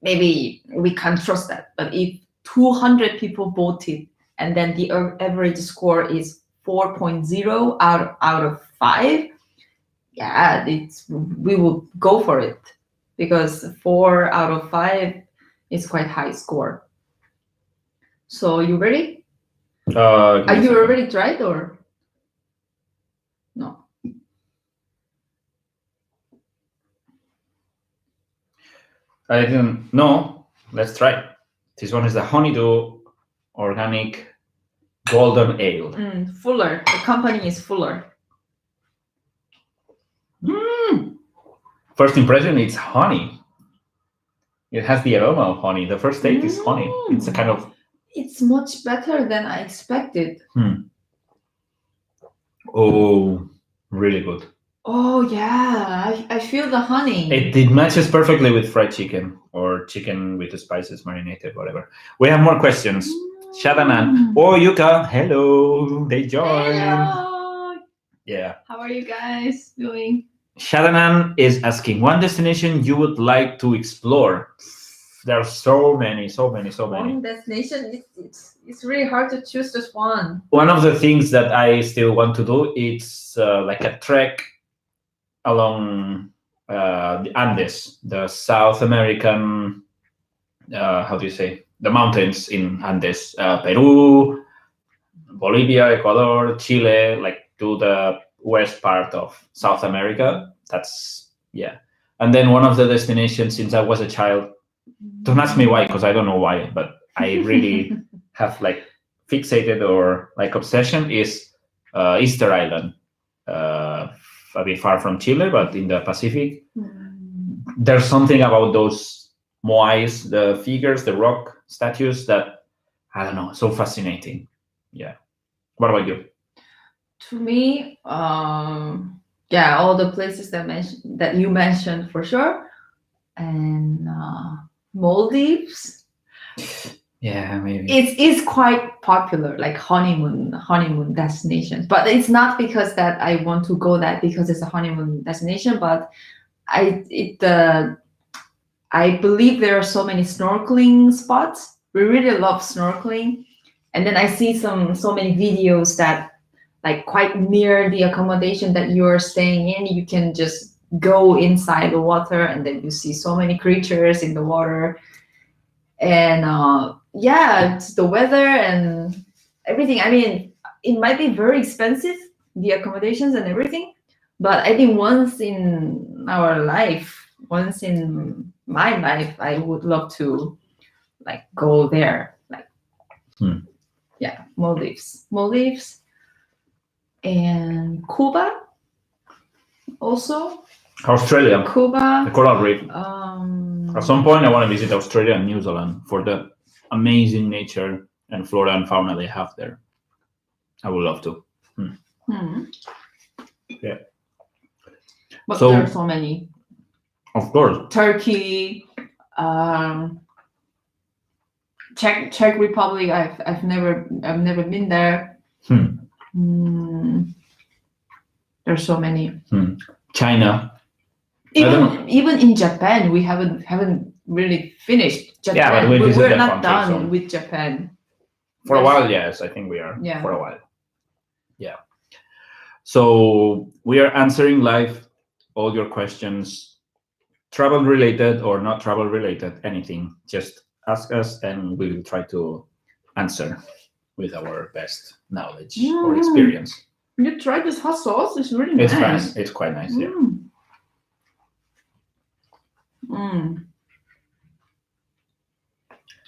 maybe we can't trust that. But if 200 people voted, and then the average score is 4.0 out of 5, yeah, we will go for it, because 4 out of 5 is quite high score. So you ready? Are you already tried or no? I didn't know. Let's try. This one is the Honeydew Organic Golden Ale. Fuller. The company is Fuller. First impression, it's honey. It has the aroma of honey. The first taste is honey. It's a kind of... It's much better than I expected. Oh, really good. Oh yeah, I feel the honey. It matches perfectly with fried chicken or chicken with the spices marinated, whatever. We have more questions. Shadanan. Oh, Yuka. Hello. They joined. Hello. Yeah. How are you guys doing? Shadanan is asking, one destination you would like to explore. There are so many. One destination, it's really hard to choose just one. One of the things that I still want to do is like a trek along the Andes, the South American, how do you say, the mountains in Andes, Peru, Bolivia, Ecuador, Chile, like to the west part of South America. That's, yeah. And then one of the destinations since I was a child, don't ask me why, because I don't know why, but I really have like fixated or like obsession is Easter Island, a bit far from Chile, but in the Pacific. There's something about those moais, the figures, the rock statues that, I don't know, so fascinating. Yeah. What about you? To me, all the places that you mentioned for sure, and Maldives. Yeah, maybe. It's quite popular, like honeymoon destination. But it's not because that I want to go that because it's a honeymoon destination. But I believe there are so many snorkeling spots. We really love snorkeling, and then I see so many videos that like quite near the accommodation that you're staying in, you can just go inside the water, and then you see so many creatures in the water. And yeah, it's the weather and everything. I mean, it might be very expensive, the accommodations and everything, but I think once in my life, I would love to like go there, like yeah, Maldives and Cuba also. Australia, the Cuba. coral reef. At some point, I want to visit Australia and New Zealand for the amazing nature and flora and fauna they have there. I would love to. Yeah. But So- there are so many. Of course. Turkey, Czech Republic. I've never been there. There's so many. China. I don't Even in Japan, we haven't really finished Japan. Yeah, but we visited we're that not country, done so- with Japan. For a while, yes, I think we are. Yeah. For a while. Yeah. So we are answering live all your questions, travel related or not travel related, anything. Just ask us and we will try to answer with our best knowledge or experience. You tried this hot sauce? It's really It's nice. fine. It's quite nice. Yeah.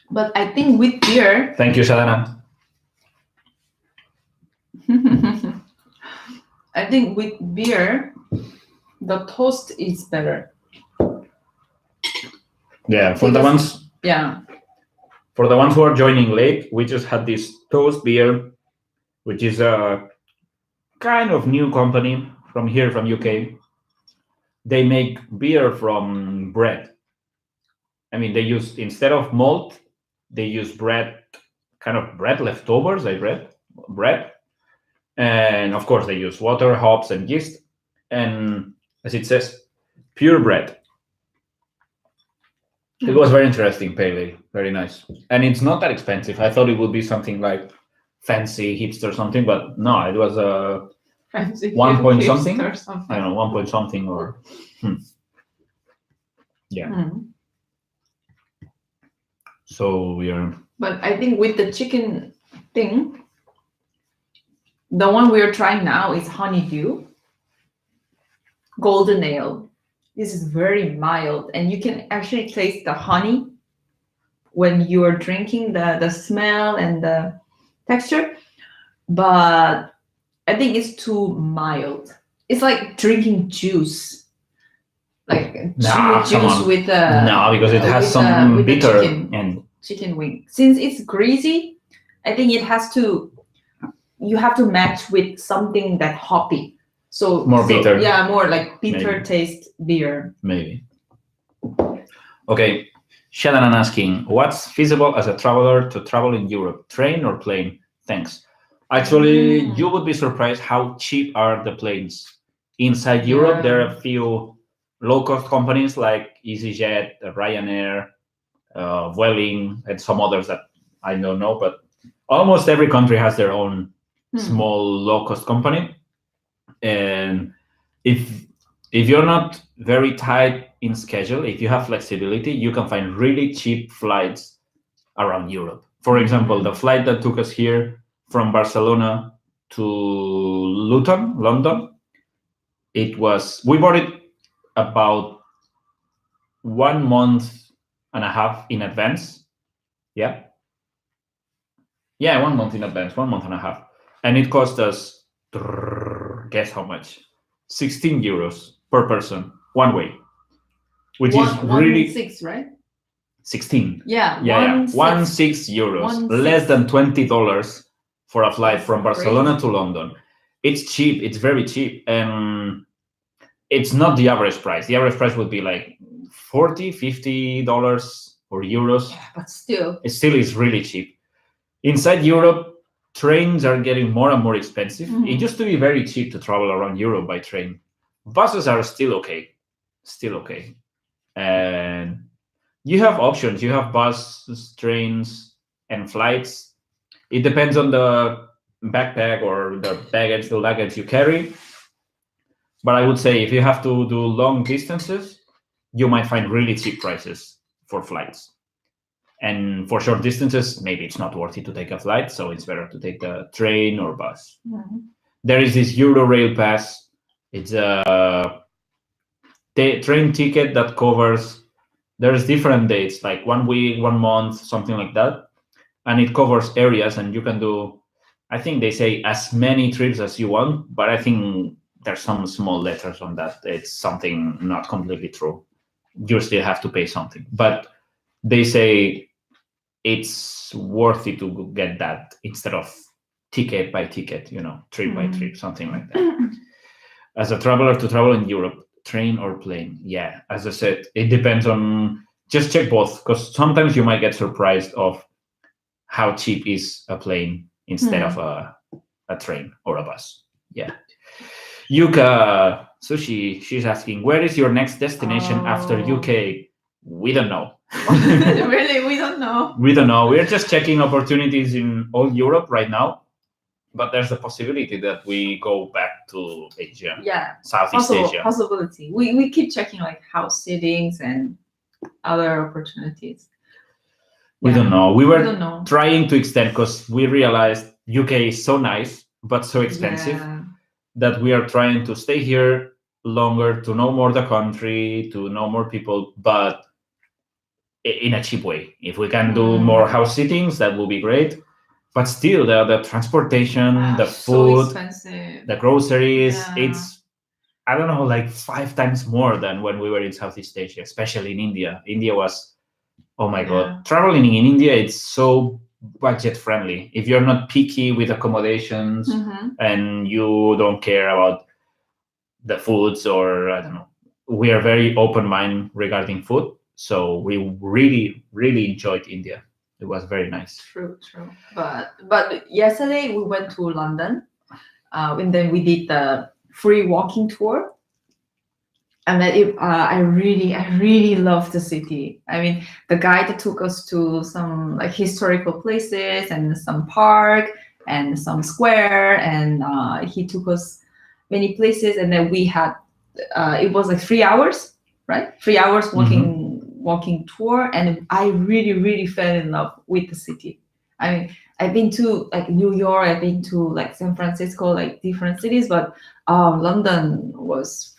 But I think with beer, Thank you, Sadhana. I think with beer, the toast is better. Yeah. For the Because- ones Yeah. For the ones who are joining late, we just had this Toast beer, which is a kind of new company from here, from UK. They make beer from bread. I mean, they use, instead of malt, they use bread, kind of bread leftovers, I read, bread. And of course, they use water, hops, and yeast. And as it says, pure bread. It was very interesting, pale ale, very nice. And it's not that expensive. I thought it would be something like fancy hipster something, but no, it was a Fancy 1 point hipster something? or something. I don't know, 1 point something or yeah. So we are But I think with the chicken thing, the one we are trying now is honeydew, golden ale. This is very mild, and you can actually taste the honey when you are drinking, the smell and the texture. But I think it's too mild. It's like drinking juice, like Nah, come juice on. with no, because it has some with the bitter chicken. and chicken wing. Since it's greasy, I think you have to match with something that hoppy. So More bitter. Yeah, more like bitter Maybe. taste beer. maybe. Okay, Shannon asking, what's feasible as a traveler to travel in Europe, train or plane? Thanks. Actually, you would be surprised how cheap are the planes. Inside Europe, there are a few low-cost companies like EasyJet, Ryanair, Vueling, and some others that I don't know, but almost every country has their own small low-cost company. And if you're not very tight in schedule, if you have flexibility, you can find really cheap flights around Europe. For example, the flight that took us here from Barcelona to Luton, London, we bought it about 1 month and a half in advance. Yeah, 1 month in advance, 1 month and a half. And it cost us, guess how much? 16 euros per person, one way, which is really 1.6, right? 16. Yeah, 16 euros, less than $20 for a flight from Barcelona to London. It's cheap. It's very cheap, and it's not the average price. The average price would be like $40, $50 or euros. Yeah, but still. It still is really cheap. Inside Europe, trains are getting more and more expensive. Mhm. It used to be very cheap to travel around Europe by train. Buses are still okay. And you have options. You have buses, trains, and flights. It depends on the backpack or the luggage you carry. But I would say if you have to do long distances, you might find really cheap prices for flights. And for short distances, maybe it's not worth it to take a flight, so it's better to take a train or bus. Mhm. There is this Eurorail pass. It's a train ticket that covers. There's different dates, like 1 week, 1 month, something like that, and it covers areas, and you can do. I think they say as many trips as you want, but I think there's some small letters on that. It's something not completely true. You still have to pay something, but they say it's worth it to get that instead of ticket by ticket, trip by trip, something like that. As a traveler to travel in Europe, train or plane? Yeah, as I said, it depends on. Just check both, because sometimes you might get surprised of how cheap is a plane instead of a train or a bus. Yeah. Yuka Sushi, she's asking, where is your next destination after UK? We don't know. Really, we don't know. We don't know. We're just checking opportunities in all Europe right now, but there's a possibility that we go back to Asia, Yeah, Southeast Asia. possibility. We keep checking like house sittings and other opportunities. We Yeah. don't know. We don't know. Trying to extend because we realized UK is so nice but so expensive Yeah. that we are trying to stay here longer to know more the country, to know more people, but in a cheap way. If we can do more house sittings, that will be great. But still, the transportation, the So food, expensive. the groceries, Yeah. it's, I don't know, like 5 times more than when we were in Southeast Asia, especially in India. India was, oh my God. Traveling in India, it's so budget friendly. If you're not picky with accommodations and you don't care about the foods or, I don't know, we are very open-minded regarding food. So we really, really enjoyed India. It was very nice. True. But yesterday we went to London, and then we did the free walking tour. And then I really loved the city. I mean, the guide took us to some like historical places and some park and some square, and he took us many places. And then we had it was like 3 hours, right? 3 hours walking tour, and I really fell in love with the city. I mean, I've been to like New York, I've been to like San Francisco, like different cities, but London was.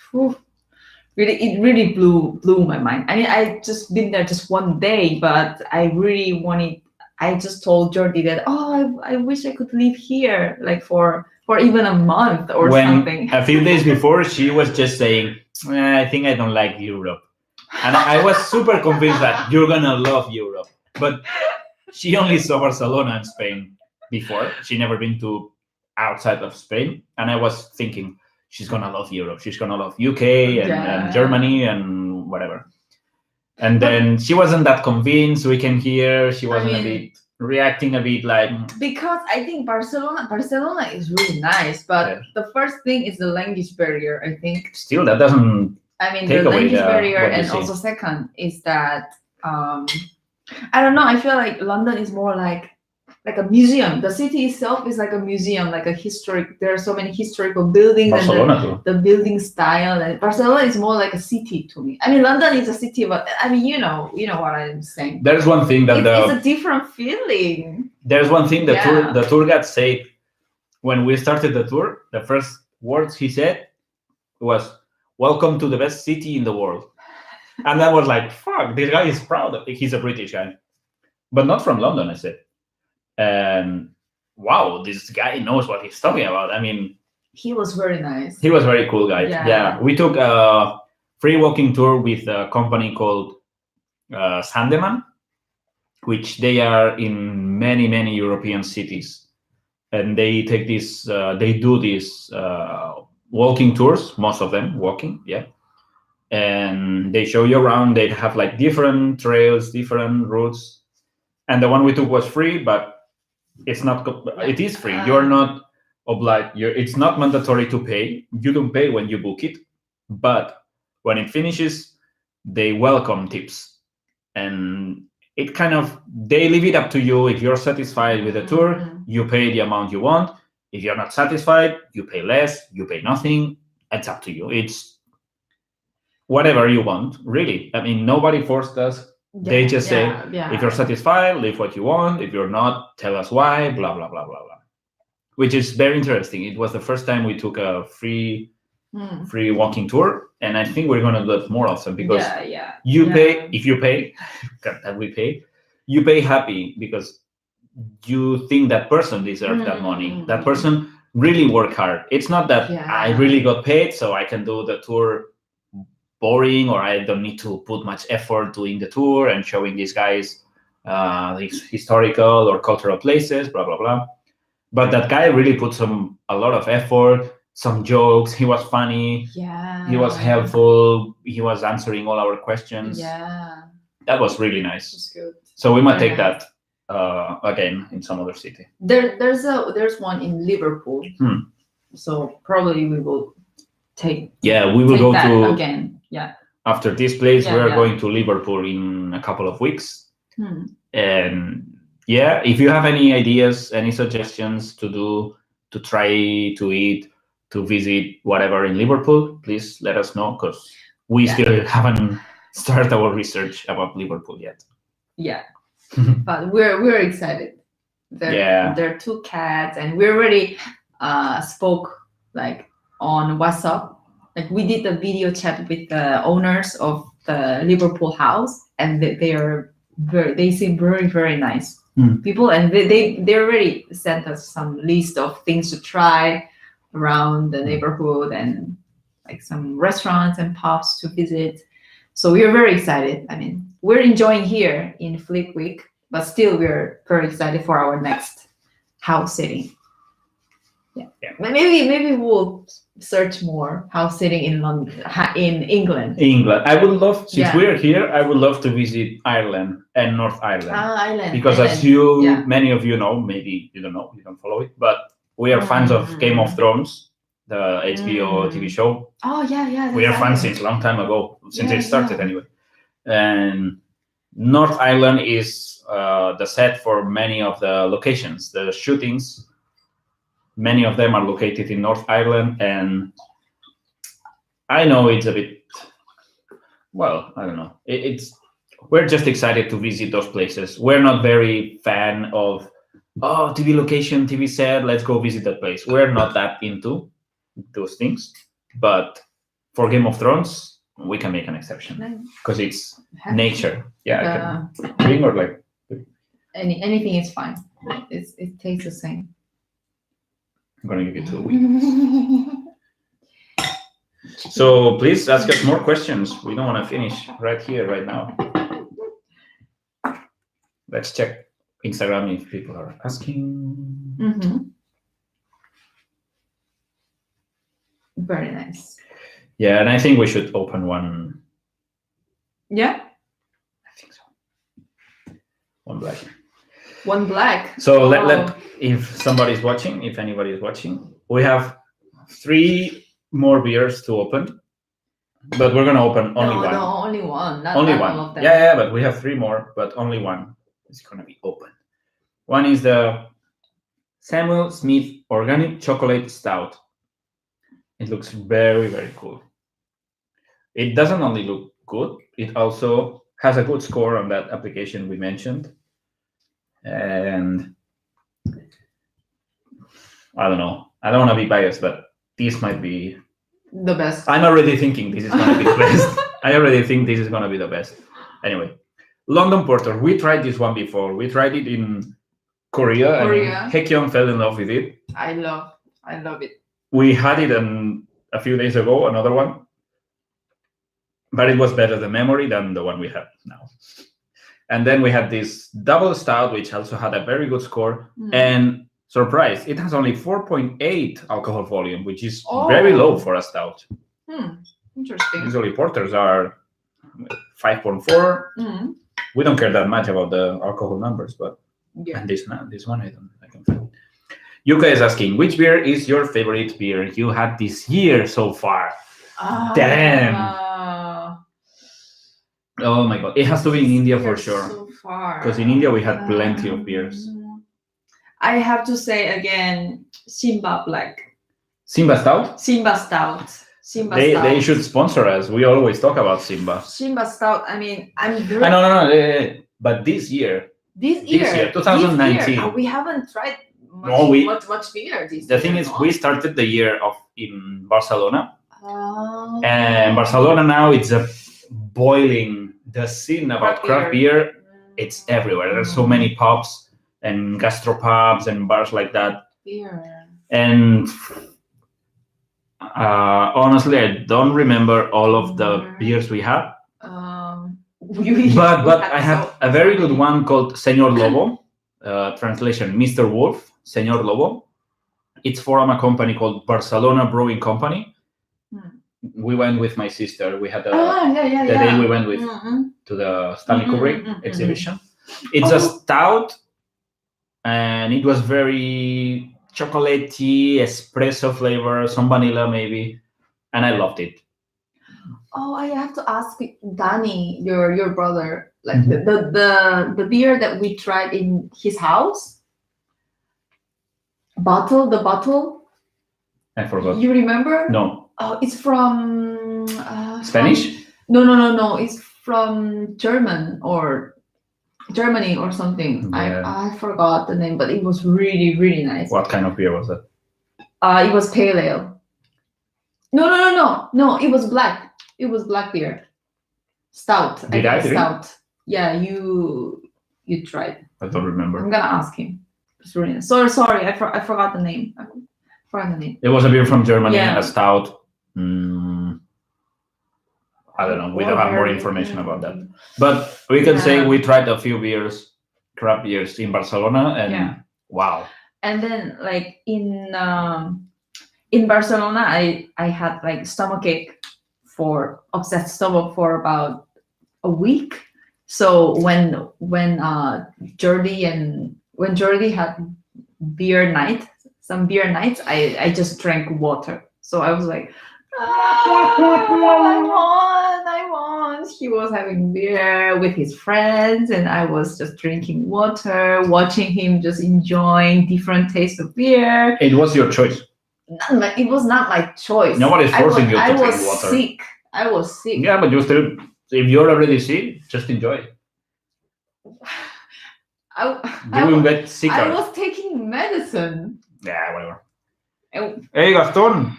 It really blew my mind. I mean, I just been there just 1 day, but I really wanted. I just told Jordi that I wish I could live here, like for even a month or something. A few days before, she was just saying, I think I don't like Europe, and I was super convinced that you're gonna love Europe. But she only saw Barcelona and Spain before. She never been to outside of Spain, and I was thinking, she's gonna love Europe. She's gonna love UK and Germany and whatever. And then she wasn't that convinced. We can hear she wasn't reacting a bit like, because I think Barcelona is really nice, but the first thing is the language barrier. I think still that doesn't. I mean, the language barrier, and also second is that I don't know. I feel like London is more like a museum. The city itself is like a museum, like a historic. There are so many historical buildings. Barcelona, and the building style. And Barcelona is more like a city to me. I mean, London is a city, but I mean, you know what I'm saying. There's one thing that it's a different feeling. There's one thing the tour guide said when we started the tour. The first words he said was, "Welcome to the best city in the world." And I was like, "Fuck, this guy is proud. He's a British guy, but not from London," I said. And wow, this guy knows what he's talking about. I mean, he was very nice. He was a very cool guy. Yeah. We took a free walking tour with a company called Sandeman, which they are in many European cities, and they take they do these walking tours. Most of them walking, and they show you around. They have like different trails, different routes, and the one we took was free, but it's not. It is free. You're not obliged. It's not mandatory to pay. You don't pay when you book it, but when it finishes, they welcome tips, and it kind of they leave it up to you. If you're satisfied with the tour, you pay the amount you want. If you're not satisfied, you pay less. You pay nothing. It's up to you. It's whatever you want, really. I mean, nobody forced us. They just say, if you're satisfied, leave what you want. If you're not, tell us why, blah, blah, blah, blah, blah. Which is very interesting. It was the first time we took a free walking tour. And I think we're going to do that more often because you pay, if you pay, that we pay, you pay happy because you think that person deserves that money. That person really worked hard. It's not that I really got paid, so I can do the tour boring, or I don't need to put much effort doing the tour and showing these guys these historical or cultural places, blah, blah, blah. But that guy really put a lot of effort, some jokes. He was funny. He was helpful. He was answering all our questions. That was really nice. That's good. So we might take that again in some other city. There's one in Liverpool. So probably we will take. Yeah, we will go that to again. Yeah. After this place, we are going to Liverpool in a couple of weeks. And yeah, if you have any ideas, any suggestions to do, to try, to eat, to visit, whatever in Liverpool, please let us know, because we still haven't started our research about Liverpool yet. Yeah, but we're excited. There are 2 cats, and we already spoke like on WhatsApp. Like we did a video chat with the owners of the Liverpool house, and they seem very, very nice people, and they already sent us some list of things to try around the neighborhood and like some restaurants and pubs to visit. So we are very excited. I mean, we're enjoying here in Fleet Week, but still we're very excited for our next house sitting. Maybe we'll search more house sitting in London, in England. I would love, since we're here, I would love to visit Ireland and North Ireland. Ireland. Because as many of you know, maybe you don't know, you don't follow it, but we are fans of Game of Thrones, the HBO TV show. Oh yeah. We are fans since a long time ago, since it started anyway. And North Ireland is the set for many of the locations, the shootings. Many of them are located in North Ireland, and I know it's a bit, well, I don't know. We're just excited to visit those places. We're not very fan of, TV location, TV set, let's go visit that place. We're not that into those things, but for Game of Thrones, we can make an exception because it's nature. Yeah, I can bring or like anything is fine. It tastes the same. I'm gonna give you 2 weeks. So please ask us more questions. We don't want to finish right here, right now. Let's check Instagram if people are asking. Very nice. Yeah, and I think we should open one. Yeah, I think so. One black. One black. So let if somebody's watching, if anybody is watching, we have 3 more beers to open, but we're gonna open only one. No, only one. Not only all one. of them. Yeah, but we have 3 more, but only one is gonna be open. One is the Samuel Smith Organic Chocolate Stout. It looks very, very cool. It doesn't only look good, it also has a good score on that application we mentioned. And I don't know. I don't want to be biased, but this might be the best. I'm already thinking this is going to be the best. I already think this is going to be the best. Anyway, London Porter. We tried this one before. We tried it in Korea. And Haekyeon fell in love with it. I love it. We had it a few days ago, another one. But it was better, the memory, than the one we have now. And then we had this double stout, which also had a very good score. And surprise, it has only 4.8 alcohol volume, which is very low for a stout. Interesting. Usually porters are 5.4. Mm. We don't care that much about the alcohol numbers, but Yeah. and this one I can find. Yuka is asking, which beer is your favorite beer you had this year so far? Damn. Oh my god, it has to be in India for sure. So far. Because in India we had plenty of beers. I have to say again, Simba Black. Simba Stout? Simba Stout. Simba They Stout. should sponsor us. We always talk about Simba. Simba Stout. I mean, I'm very. No. But this year. This year, 2019. This year, we haven't tried much beer this The year. thing is, we started the year in Barcelona. Oh. And Barcelona now it's a boiling. The scene about craft beer, it's everywhere. There's so many pubs and gastropubs and bars like that. Beer. And honestly, I don't remember all of the beers we had. But I have a very good one called Señor Lobo. Translation: Mr. Wolf, Señor Lobo. It's from a company called Barcelona Brewing Company. We went with my sister. We had the day we went with to the Stanley Kubrick exhibition. It's a stout, and it was very chocolatey, espresso flavor, some vanilla maybe, and I loved it. Oh, I have to ask Danny, your brother, like the beer that we tried in his house. The bottle. I forgot. You remember? No. Oh, it's from Spanish? No. It's from Germany or something. Yeah. I forgot the name, but it was really, really nice. What kind of beer was that? It was pale ale. No. It was black. It was black beer. Stout. Did I drink? Stout. Yeah, you tried. I don't remember. I'm gonna ask him. It's really nice. Sorry. I forgot the name. It was a beer from Germany, Yeah. a stout. I don't know. We don't have more information about that. But we can say we tried a few craft beers in Barcelona, and wow. And then, like in Barcelona, I had like upset stomach for about a week. So when Jordi had some beer nights, I just drank water. So I was like, I want. He was having beer with his friends, and I was just drinking water, watching him just enjoying different tastes of beer. It was your choice. It was not my choice. Nobody's forcing you to drink water. I was sick. Yeah, but if you're already sick, just enjoy it. You will get sicker. I was taking medicine. Yeah, whatever. Hey, Gastón.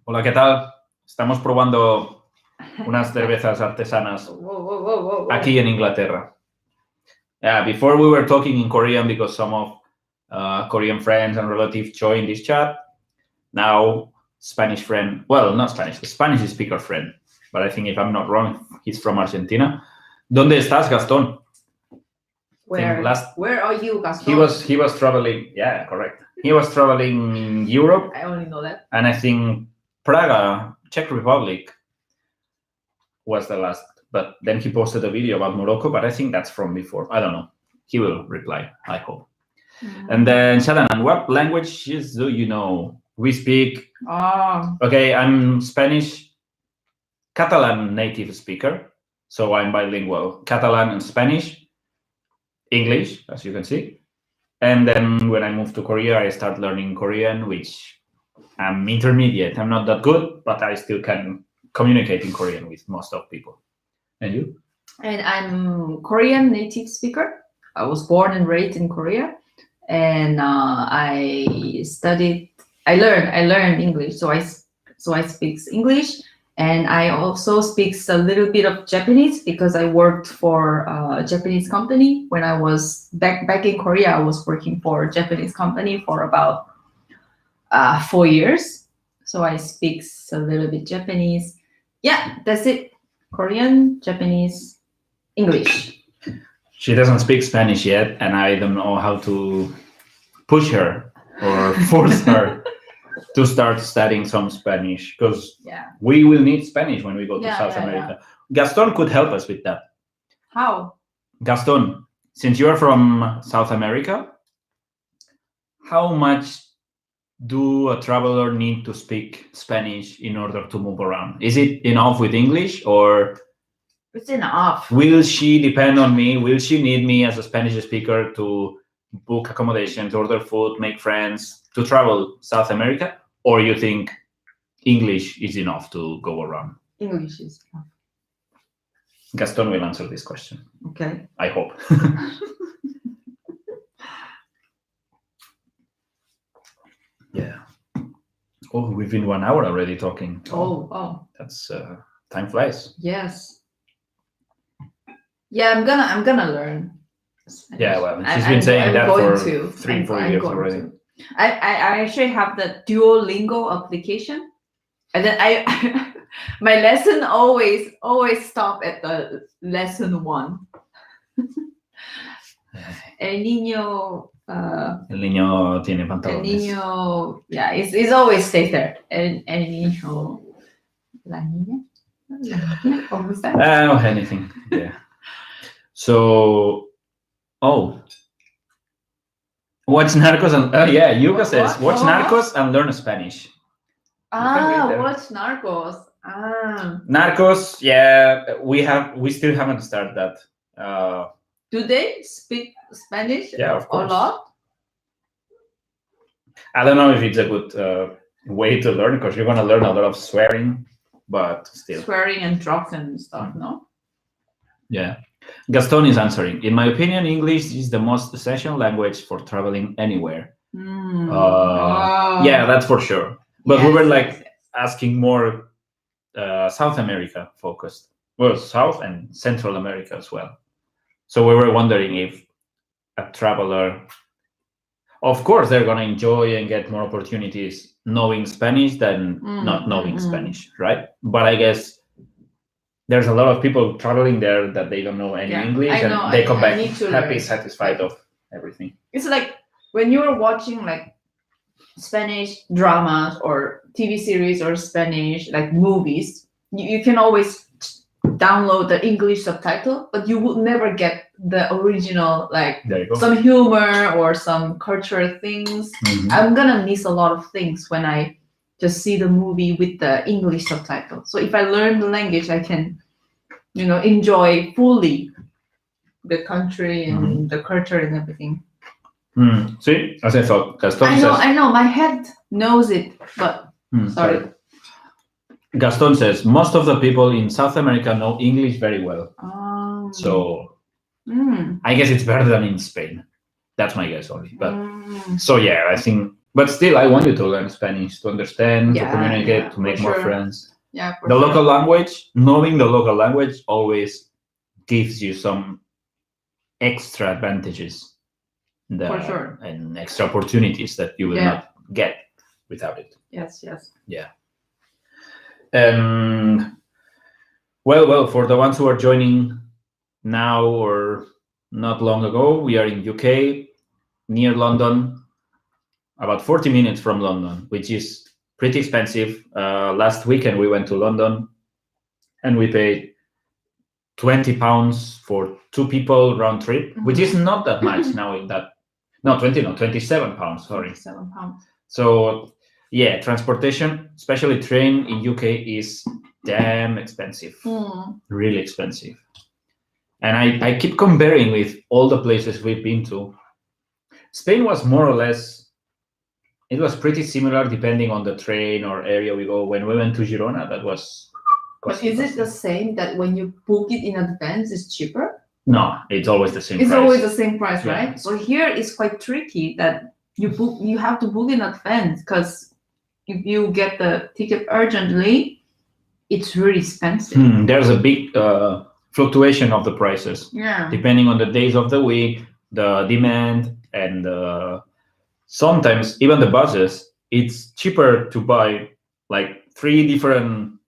Hola, ¿qué tal? Estamos probando unas cervezas artesanas aquí en Inglaterra. Yeah, before we were talking in Korean because some of Korean friends and relatives joined this chat. Now, Spanish friend, well, not Spanish, the Spanish speaker friend, but I think if I'm not wrong, he's from Argentina. ¿Dónde estás, Gastón? Where are you, Gastón? He was traveling. Yeah, correct. He was traveling in Europe. I only know that. And I think Praga, Czech Republic, was the last. But then he posted a video about Morocco. But I think that's from before. I don't know. He will reply, I hope. And then Shadanan, what languages do you know? We speak. Okay, I'm Spanish, Catalan native speaker. So I'm bilingual, Catalan and Spanish, English, as you can see. And then when I moved to Korea, I started learning Korean, which I'm intermediate. I'm not that good, but I still can communicate in Korean with most of people. And you? And I'm Korean native speaker. I was born and raised in Korea. And I learned English. So I speak English. And I also speak a little bit of Japanese because I worked for a Japanese company. When I was back in Korea, I was working for a Japanese company for about 4 years. So I speak a little bit Japanese. Yeah, that's it. Korean, Japanese, English. She doesn't speak Spanish yet, and I don't know how to push her or force her. to start studying some Spanish, because Yeah. we will need Spanish when we go to Yeah, South yeah, America. Gaston could help us with that. How? Gaston, since you are from South America, how much do a traveler need to speak Spanish in order to move around? Is it enough with English, or It's enough. will she depend on me? Will she need me as a Spanish speaker to book accommodations, order food, make friends, to travel South America? Or you think English is enough to go around? English is enough. Gaston will answer this question, Okay. I hope. Yeah. Oh, we've been 1 hour already talking. Oh. That's time flies. Yes. Yeah, I'm gonna learn Spanish. Yeah, well, she's been saying that for 3-4 years already. I actually have the Duolingo application, and then I my lesson always stop at the lesson 1. El niño. El niño tiene El pantalones. niño, yeah, it's always stays there. El niño, la niña, ¿cómo está? Anything. Yeah. So, watch Narcos and yeah, Yuka says watch What? Narcos and learn Spanish. can read there. Watch Narcos. Narcos, yeah, we still haven't started that. Do they speak Spanish? Yeah, of A course. lot? I don't know if it's a good way to learn, because you're gonna learn a lot of swearing, but still. Swearing and drugs and stuff, no? Yeah. Gaston is answering. In my opinion, English is the most essential language for traveling anywhere. Yeah, that's for sure. But we were like asking more South America focused. Well, South and Central America as well. So we were wondering if a traveler, of course, they're going to enjoy and get more opportunities knowing Spanish than not knowing Spanish, right? But I guess there's a lot of people traveling there that they don't know any English, and they come back happy, satisfied of everything. It's like when you're watching like Spanish dramas or TV series or Spanish like movies, you can always download the English subtitle, but you would never get the original, like There you go. some humor or some cultural things. I'm gonna miss a lot of things when I just see the movie with the English subtitle. So if I learn the language, I can, enjoy fully the country and the culture and everything. See, as I thought, Gaston says. I know, my head knows it, but sorry. Gaston says most of the people in South America know English very well. So I guess it's better than in Spain. That's my guess only. But so yeah, I think. But still, I want you to learn Spanish to understand, to communicate, to make more friends. Yeah, the local language, knowing the local language always gives you some extra advantages. For sure. And extra opportunities that you will not get without it. Yes. Yeah. And well, for the ones who are joining now or not long ago, we are in UK, near London, about 40 minutes from London, which is pretty expensive. Last weekend we went to London and we paid £20 for 2 people round trip, which is not that much now. 27 pounds. Sorry. 27 pounds. So yeah, transportation, especially train in UK, is damn expensive. Really expensive. And I keep comparing with all the places we've been to. Spain was more or less, it was pretty similar depending on the train or area we go. When we went to Girona, that was. But is it the same that when you book it in advance, it's cheaper? No, it's always the same price. It's always the same price, Yeah. right? So here it's quite tricky that you have to book in advance, because if you get the ticket urgently, it's really expensive. There's a big fluctuation of the prices. Yeah. Depending on the days of the week, the demand, and sometimes even the buses. It's cheaper to buy like 3 different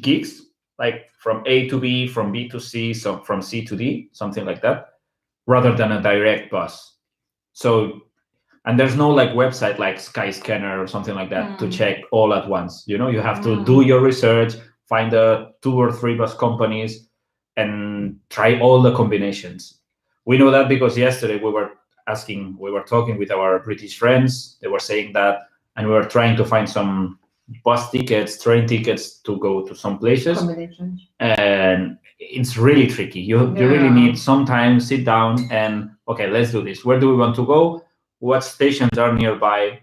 gigs, like from A to B, from B to C, so from C to D, something like that, rather than a direct bus. So And there's no like website like Skyscanner or something like that to check all at once. You know, you have to do your research, find the 2 or 3 bus companies, and try all the combinations. We know that because yesterday we were talking with our British friends. They were saying that, and we were trying to find some bus tickets, train tickets to go to some places. Combinations. And it's really tricky. You really need some time, sit down, and okay, let's do this. Where do we want to go? What stations are nearby?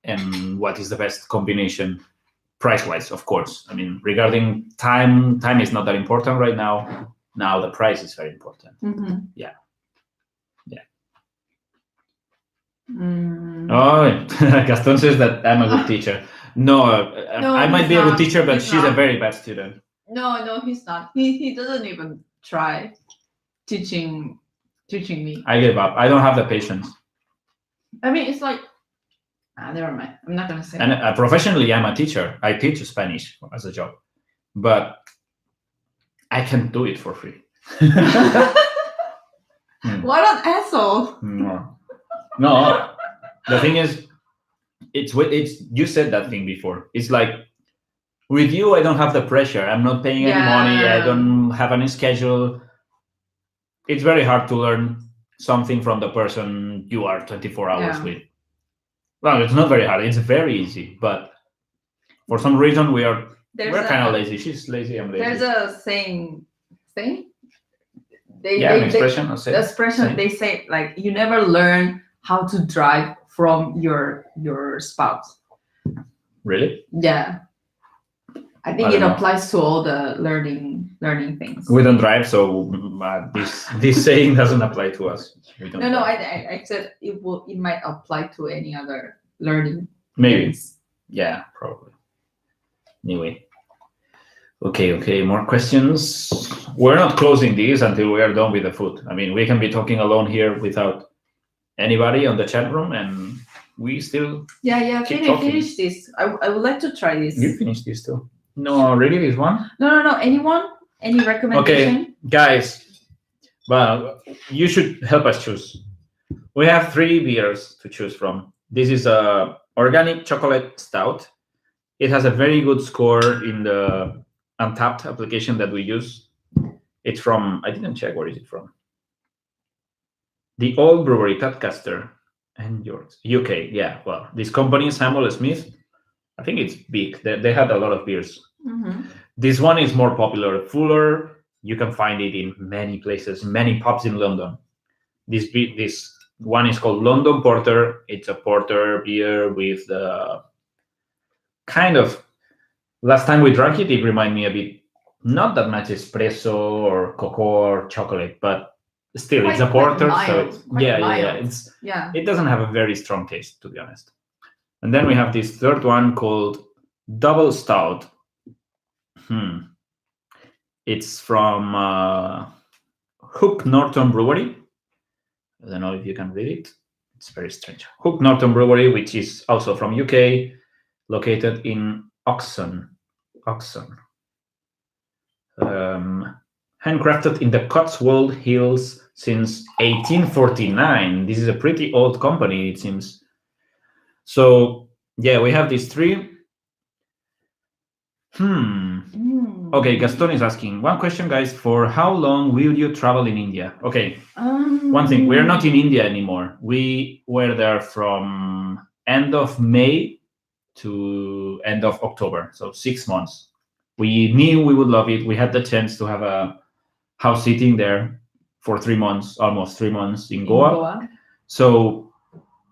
And what is the best combination, price-wise, of course. I mean, regarding time is not that important right now. Now the price is very important. Yeah. Oh, Gaston says that I'm a good teacher. No, I might be a good teacher, but she's a very bad student. No, he's not. He doesn't even try teaching me. I gave up. I don't have the patience. I mean, it's like, never mind. I'm not gonna say. And professionally, I'm a teacher. I teach Spanish as a job, but I can't do it for free. What an asshole! No. The thing is, it's you said that thing before. It's like with you, I don't have the pressure. I'm not paying any money. I don't have any schedule. It's very hard to learn something from the person you are 24 hours with. Well, it's not very hard. It's very easy, but for some reason we're kind of lazy. She's lazy. I'm lazy. There's a saying. An expression. The expression they say like you never learn how to drive from your spouse. Really? Yeah. I think it applies to all the learning things. We don't drive, so this saying doesn't apply to us. No. I said it might apply to any other learning. Maybe. Things. Yeah, probably. Anyway. Okay. More questions. We're not closing these until we are done with the food. I mean, we can be talking alone here without anybody on the chat room, and we still finish this. I would like to try this. You finish this too. No, really, this one? No. Anyone? Any recommendation? Okay, guys. Well, you should help us choose. We have 3 beers to choose from. This is a organic chocolate stout. It has a very good score in the Untapped application that we use. It's from, I didn't check where is it from. The Old Brewery, Tadcaster, and yours, UK. Yeah, well, this company, Samuel Smith, I think it's big. They had a lot of beers. This one is more popular, fuller. You can find it in many places, many pubs in London. This one is called London Porter. It's a porter beer with kind of, last time we drank it, it reminded me a bit, not that much espresso or cocoa or chocolate, but still, it's a porter. Mild, so it doesn't have a very strong taste, to be honest. And then we have this third one called Double Stout. It's from Hook Norton Brewery. I don't know if you can read it. It's very strange. Hook Norton Brewery, which is also from UK, located in Oxon. Handcrafted in the Cotswold Hills since 1849. This is a pretty old company, it seems. So, yeah, we have these 3. Okay, Gaston is asking, one question, guys, for how long will you travel in India? Okay, one thing, we're not in India anymore. We were there from end of May to end of October, so 6 months. We knew we would love it. We had the chance to have a house sitting there for 3 months, almost 3 months in Goa. So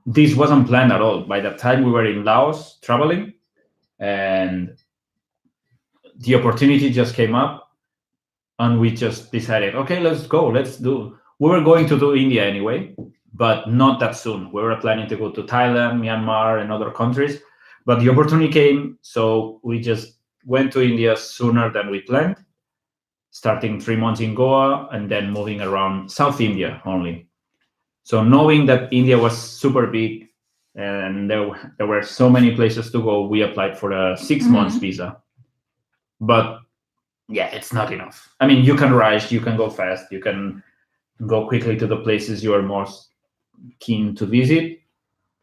this wasn't planned at all. By the time we were in Laos traveling, and the opportunity just came up, and we just decided, okay, let's go. We were going to do India anyway, but not that soon. We were planning to go to Thailand, Myanmar, and other countries, but the opportunity came, so we just went to India sooner than we planned, starting 3 months in Goa and then moving around South India only. So knowing that India was super big and there were so many places to go, we applied for a 6 months visa. But yeah, it's not enough. I mean, you can rush, you can go fast, you can go quickly to the places you are most keen to visit,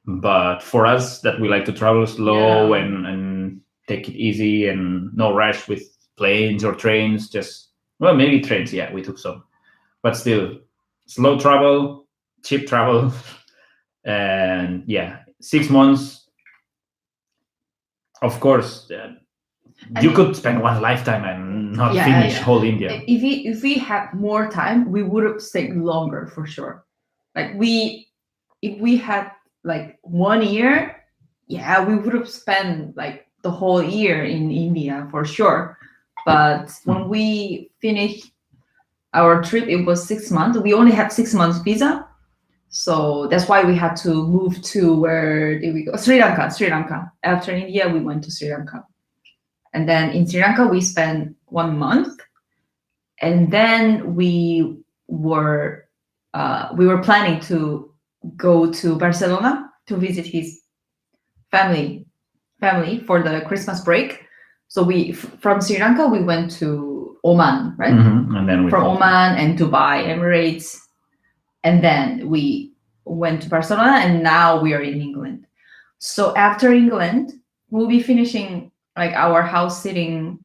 But for us that we like to travel slow Yeah. and take it easy and no rush with planes or trains, just, well, maybe trains, yeah, we took some, but still slow travel, cheap travel. And yeah, 6 months, of course, you could spend one lifetime and not finish whole India. If we had more time, we would have stayed longer for sure. Like if we had like 1 year, yeah, we would have spent like the whole year in India for sure. But when we finished our trip, it was 6 months. We only had 6 months visa, so that's why we had to move to, where did we go? Sri Lanka. After India, we went to Sri Lanka, and then in Sri Lanka we spent 1 month, and then we were planning to go to Barcelona to visit his family for the Christmas break. So from Sri Lanka we went to Oman, right? And then From Oman and Dubai, Emirates, and then we went to Barcelona, and now we are in England. So after England, we'll be finishing like our house sitting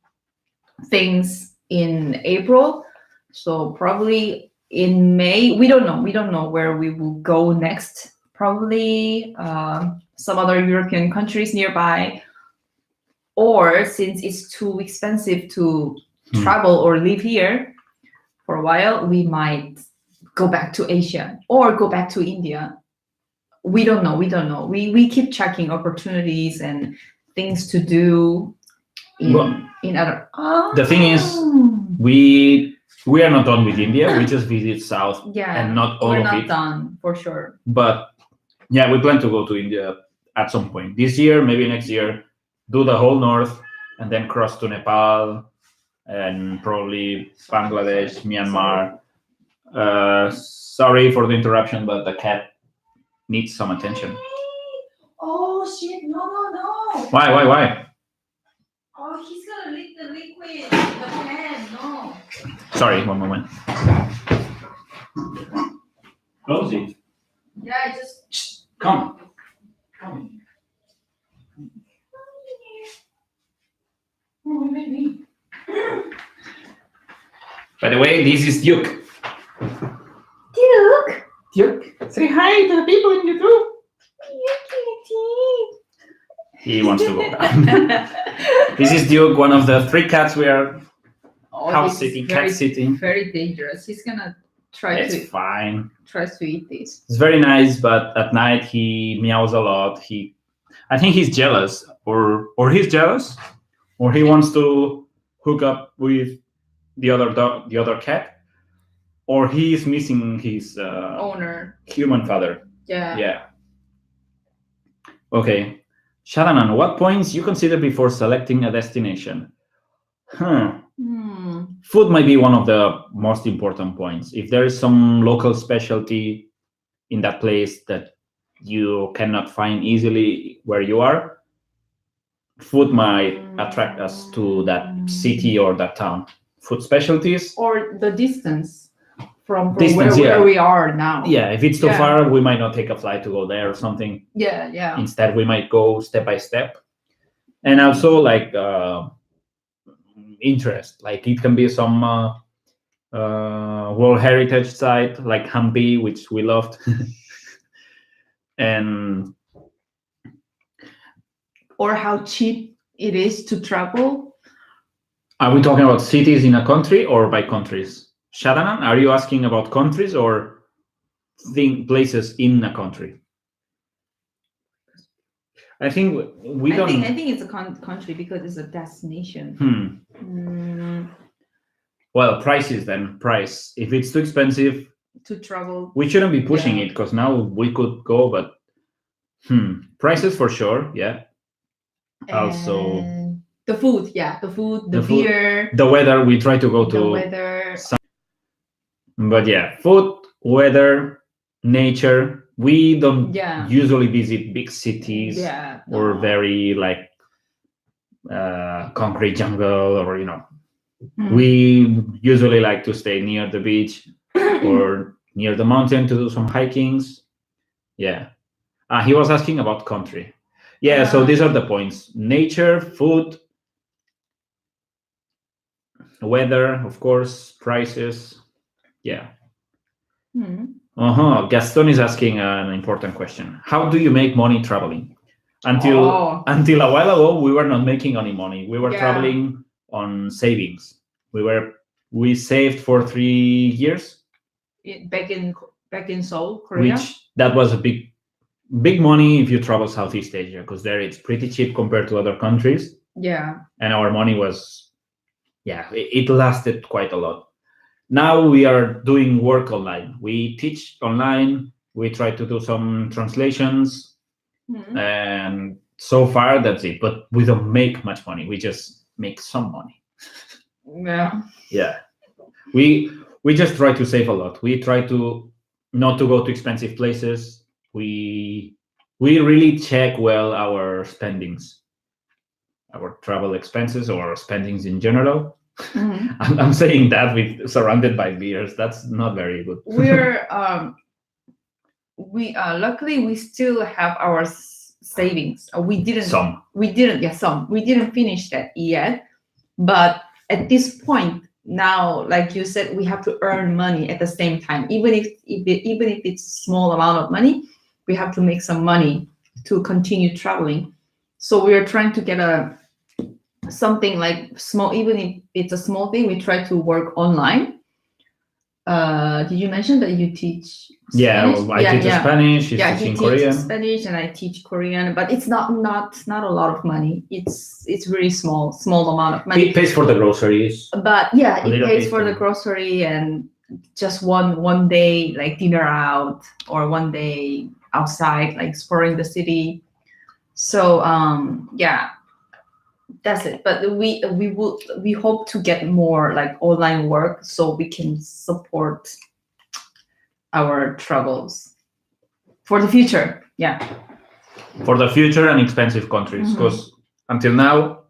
things in April. So probably in May, we don't know where we will go next. Probably some other European countries nearby, or since it's too expensive to travel or live here for a while, we might go back to Asia or go back to India. We don't know. We keep checking opportunities and things to do in other. The thing is, we are not done with India. We just visit South, and not all we're of not it. done for sure. But yeah, we plan to go to India at some point this year, maybe next year. Do the whole north, and then cross to Nepal, and probably Bangladesh, Myanmar. Sorry for the interruption, but the cat needs some attention. Oh shit! No! Why? Oh, he's gonna lick the liquid in the pan. No. Sorry, one moment. Close it. Yeah, just Come. By the way, this is Duke. Duke, say hi to the people in YouTube. He wants to go down. This is Duke, one of the 3 cats we are house sitting, cat sitting. Very dangerous. He's gonna It's fine. tries to eat this. It's very nice, but at night he meows a lot. I think he's jealous, or he's jealous, or he wants to hook up with the other dog, the other cat, or he is missing his Owner. human father. Yeah. Okay, Shadanan, what points you consider before selecting a destination? Food might be one of the most important points. If there is some local specialty in that place that you cannot find easily where you are, food might attract us to that city or that town. Food specialties, or the distance from Distance, where we are now. yeah, if it's too far, we might not take a flight to go there or something. Yeah. Instead, we might go step by step. And also, like, interest. Like, it can be some World Heritage site, like Hampi, which we loved. And or how cheap it is to travel. are we talking about cities in a country or by countries? Shadanan, are you asking about countries or places in a country? I think we don't. I think it's a country because it's a destination. Well, prices then. Price. If it's too expensive to travel, we shouldn't be pushing it, because now we could go, but prices for sure. Yeah. Also, the food. The beer, the weather. We try to go to the weather. But yeah, food, weather, nature. We don't usually visit big cities or very like concrete jungle, or we usually like to stay near the beach or near the mountain to do some hikings. Yeah, He was asking about country. Yeah, so these are the points: nature, food, weather, of course, prices. Yeah. Gaston is asking an important question. How do you make money traveling? Until a while ago, we were not making any money. We were traveling on savings. We saved for 3 years. Back in Seoul, Korea. Which that was a big money if you travel Southeast Asia, because there it's pretty cheap compared to other countries. Yeah. And our money was, it lasted quite a lot. Now we are doing work online. We teach online. We try to do some translations. And so far, that's it. But we don't make much money. We just make some money. Yeah. Yeah. We just try to save a lot. We try to not to go to expensive places. We really check well our spendings, our travel expenses or spendings in general. I'm saying that with surrounded by beers. That's not very good. We're luckily we still have our savings. We didn't finish that yet, but at this point now, like you said, we have to earn money at the same time. Even if it's a small amount of money, we have to make some money to continue traveling. So we are trying to get something like small, even if it's a small thing. We try to work online. Did you mention that you teach Spanish? I teach Spanish. He's teaching Korean. Spanish and I teach Korean, but it's not a lot of money. It's really small amount of money. It pays for the groceries. But it pays for the grocery and just one day like dinner out or one day outside, like exploring the city. So that's it. But we hope to get more like online work so we can support our travels for the future. For the future and expensive countries, because until now,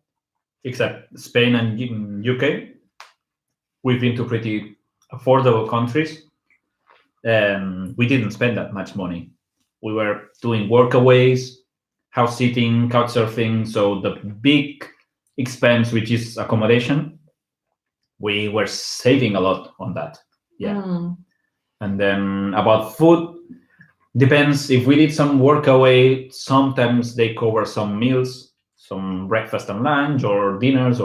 except Spain and UK, we've been to pretty affordable countries, and we didn't spend that much money. We were doing workaways, house sitting, couchsurfing. So the big expense, which is accommodation, we were saving a lot on that. And then about food, depends. If we did some workaway, sometimes they cover some meals, some breakfast and lunch or dinners,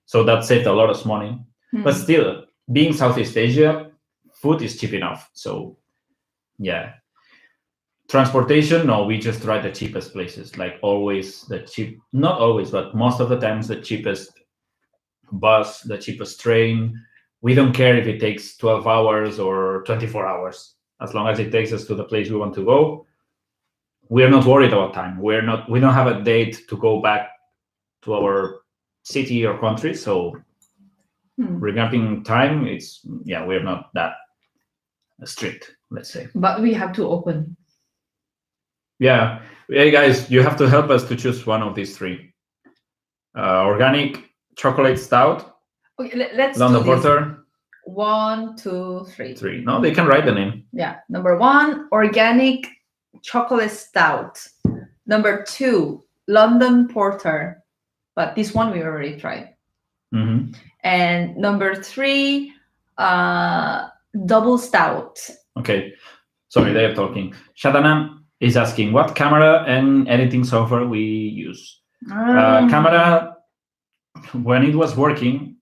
so that saved a lot of money. But still, being Southeast Asia, food is cheap enough. So transportation, no, we just try the cheapest places, like always not always, but most of the times the cheapest bus, the cheapest train. We don't care if it takes 12 hours or 24 hours. As long as it takes us to the place we want to go, we're not worried about time. We don't have a date to go back to our city or country. So regarding time, we're not that strict, let's say. But we have to open. Yeah. Hey guys, you have to help us to choose one of these three. Organic chocolate stout. Okay, let's London do this. Porter. 1, 2, 3. 3. No, they can write the name. Yeah. Number 1, organic chocolate stout. Number 2, London Porter. But this one we already tried. And number 3, double stout. Okay. Sorry, they are talking. Shadana is asking what camera and editing software we use. Camera, when it was working,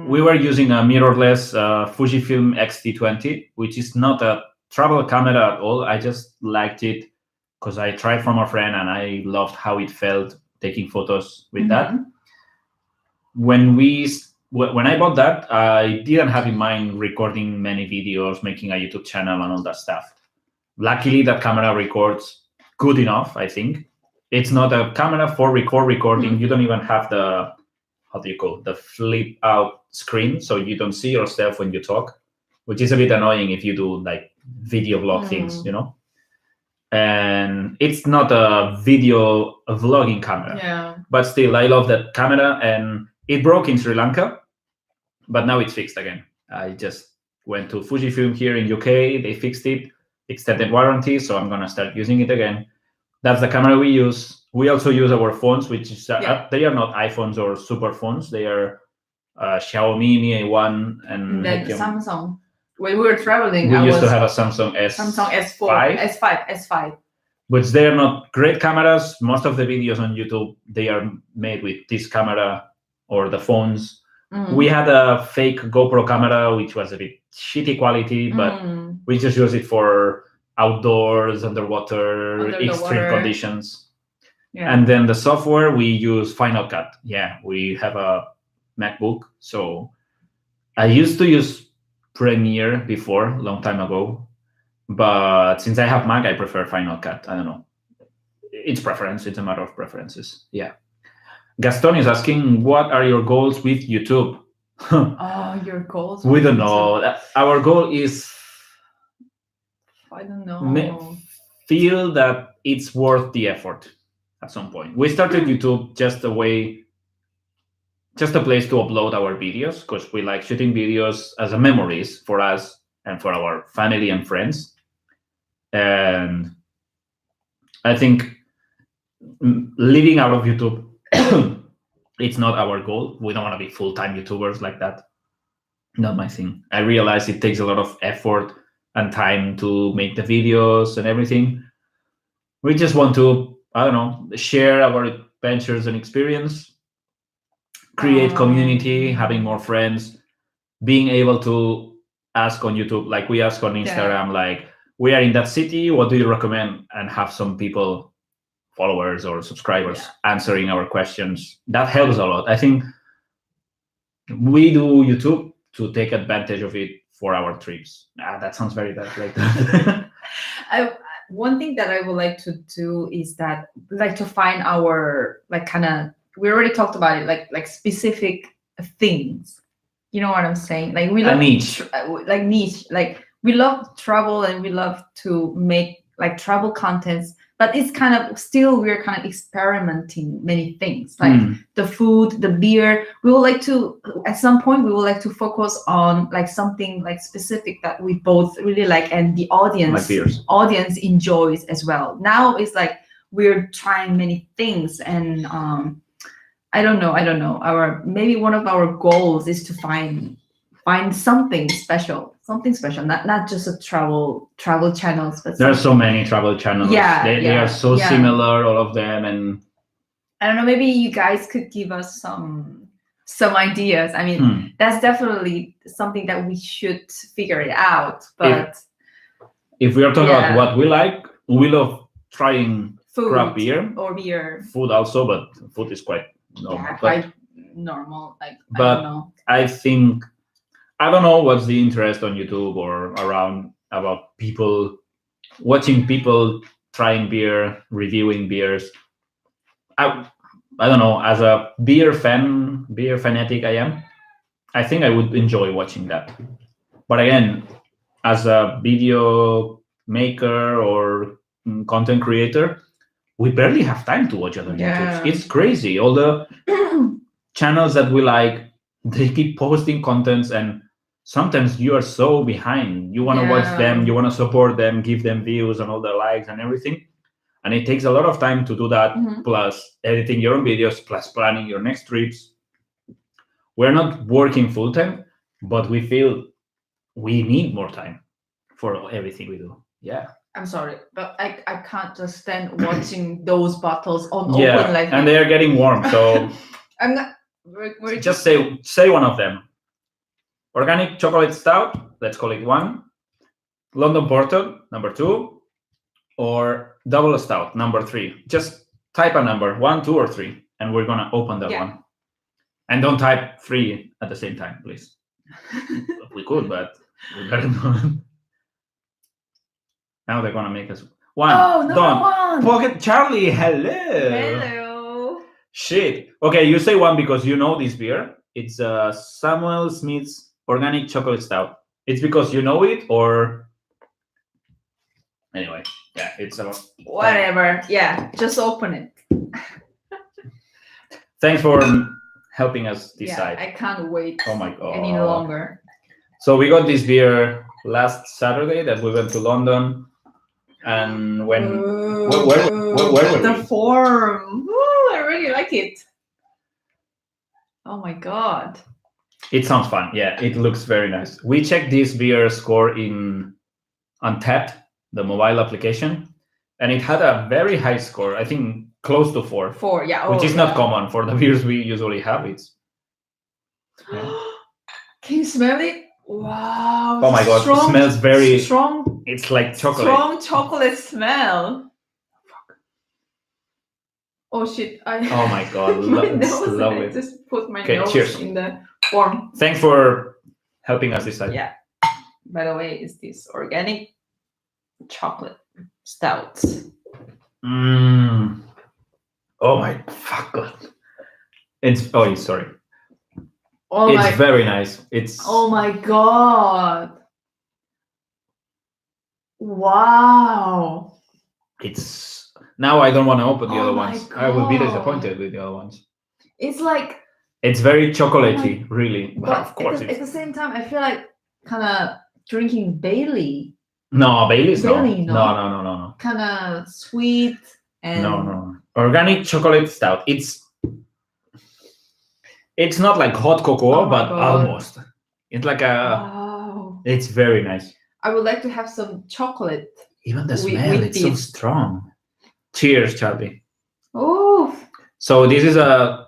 we were using a mirrorless Fujifilm X-T20, which is not a travel camera at all. I just liked it because I tried from a friend and I loved how it felt taking photos with that. When I bought that, I didn't have in mind recording many videos, making a YouTube channel and all that stuff. Luckily, that camera records good enough, I think. It's not a camera for recording. You don't even have the, the flip out screen, so you don't see yourself when you talk, which is a bit annoying if you do like video vlog things, And it's not a vlogging camera. But still, I love that camera, and it broke in Sri Lanka, but now it's fixed again. I just went to Fujifilm here in UK, they fixed it. extended warranty, so I'm gonna start using it again. That's the camera we use. We also use our phones, which is they are not iPhones or super phones. They are Xiaomi Mi A1 and Then Samsung. When we were traveling, we used to have a Samsung S4, S5. Which they are not great cameras. Most of the videos on YouTube, they are made with this camera or the phones. We had a fake GoPro camera, which was a bit shitty quality, but we just use it for outdoors, underwater, extreme conditions. Yeah. And then the software, we use Final Cut. Yeah, we have a MacBook. So I used to use Premiere before, a long time ago. But since I have Mac, I prefer Final Cut. I don't know. It's preference. It's a matter of preferences. Yeah. Gaston is asking, what are your goals with YouTube? Oh, your goals? We don't know. Our goal is... I don't know. Feel that it's worth the effort at some point. We started YouTube just a place to upload our videos because we like shooting videos as a memories for us and for our family and friends. And I think living out of YouTube, it's not our goal. We don't want to be full-time YouTubers like that. Not my thing. I realize it takes a lot of effort and time to make the videos and everything. We just want to, I don't know, share our adventures and experience, create community, having more friends, being able to ask on YouTube, like we ask on Instagram, like, we are in that city, what do you recommend? And have some people, followers or subscribers, answering our questions. That helps a lot. I think we do YouTube to take advantage of it for our trips. That sounds very bad like that. One thing that I would like to do is that like to find our we already talked about it, like specific things. You know what I'm saying? Like we love niche. We love travel and we love to make like travel contents, but it's kind of still we're kind of experimenting many things like the food, the beer. We would like to at some point we would like to focus on like something like specific that we both really like and the audience enjoys as well. Now it's like we're trying many things and I don't know. Maybe one of our goals is to find something special, not just a travel channels, but there are so many travel channels. They are so similar, all of them, and I don't know. Maybe you guys could give us some ideas. I mean, that's definitely something that we should figure it out. But if we are talking about what we like, we love trying food, craft beer or beer. Food also, but food is quite normal. Yeah, quite normal. Like, but I don't know. I think. I don't know what's the interest on YouTube or around about people watching people trying beer, reviewing beers. I don't know. As a beer fanatic I think I would enjoy watching that. But again, as a video maker or content creator, we barely have time to watch other YouTubes. It's crazy. All the channels that we like, they keep posting contents and sometimes you are so behind. You want to watch them, you want to support them, give them views and all the likes and everything. And it takes a lot of time to do that, plus editing your own videos, plus planning your next trips. We're not working full time, but we feel we need more time for everything we do. Yeah. I'm sorry, but I can't just stand watching those bottles on open like and they are getting warm. So I'm not. Just say one of them. Organic chocolate stout, let's call it 1. London Porter, number 2. Or double stout, number 3. Just type a number, 1, 2, or 3, and we're gonna open that one. And don't type 3 at the same time, please. We could, but we better not. Now they're gonna make us 1. Oh, number 1. Pocket Charlie, hello. Hello. Shit. Okay, you say 1 because you know this beer. It's Samuel Smith's Organic Chocolate Stout. It's because you know it, or anyway, it's about whatever. Just open it. Thanks for helping us decide. I can't wait. Oh my god. Any longer. So we got this beer last Saturday that we went to London. And when Ooh, where were the we? form. Ooh, I really like it. Oh my god. It sounds fun. Yeah, it looks very nice. We checked this beer score in Untapped, the mobile application, and it had a very high score. I think close to 4, 4, yeah. which oh, is yeah. not common for the beers we usually have. It's Can you smell it? Wow. oh my god, it smells very strong. It's like chocolate. Strong chocolate smell. Oh shit! Oh my god, my it's nose. lovely. I just put my Okay, nose cheers. in the form. Thanks for helping us decide. Yeah. By the way, is this organic chocolate stout? Mm. Oh my fuck god. It's sorry. Oh It's my! very nice. It's Oh my god! Wow! it's now I don't want to open the Oh other my ones. I will be God. disappointed with the other ones. It's like, It's very chocolatey, really. But but of course at the same time, I feel like kind of drinking Bailey. No, Bailey's Bailey, no. no? No. Kind of sweet and No. Organic chocolate stout. It's not like hot cocoa, Oh my but God. almost. It's like wow. it's very nice. I would like to have some chocolate. Even the With smell, it's so this. strong. Cheers, Charlie. Oh, So this is for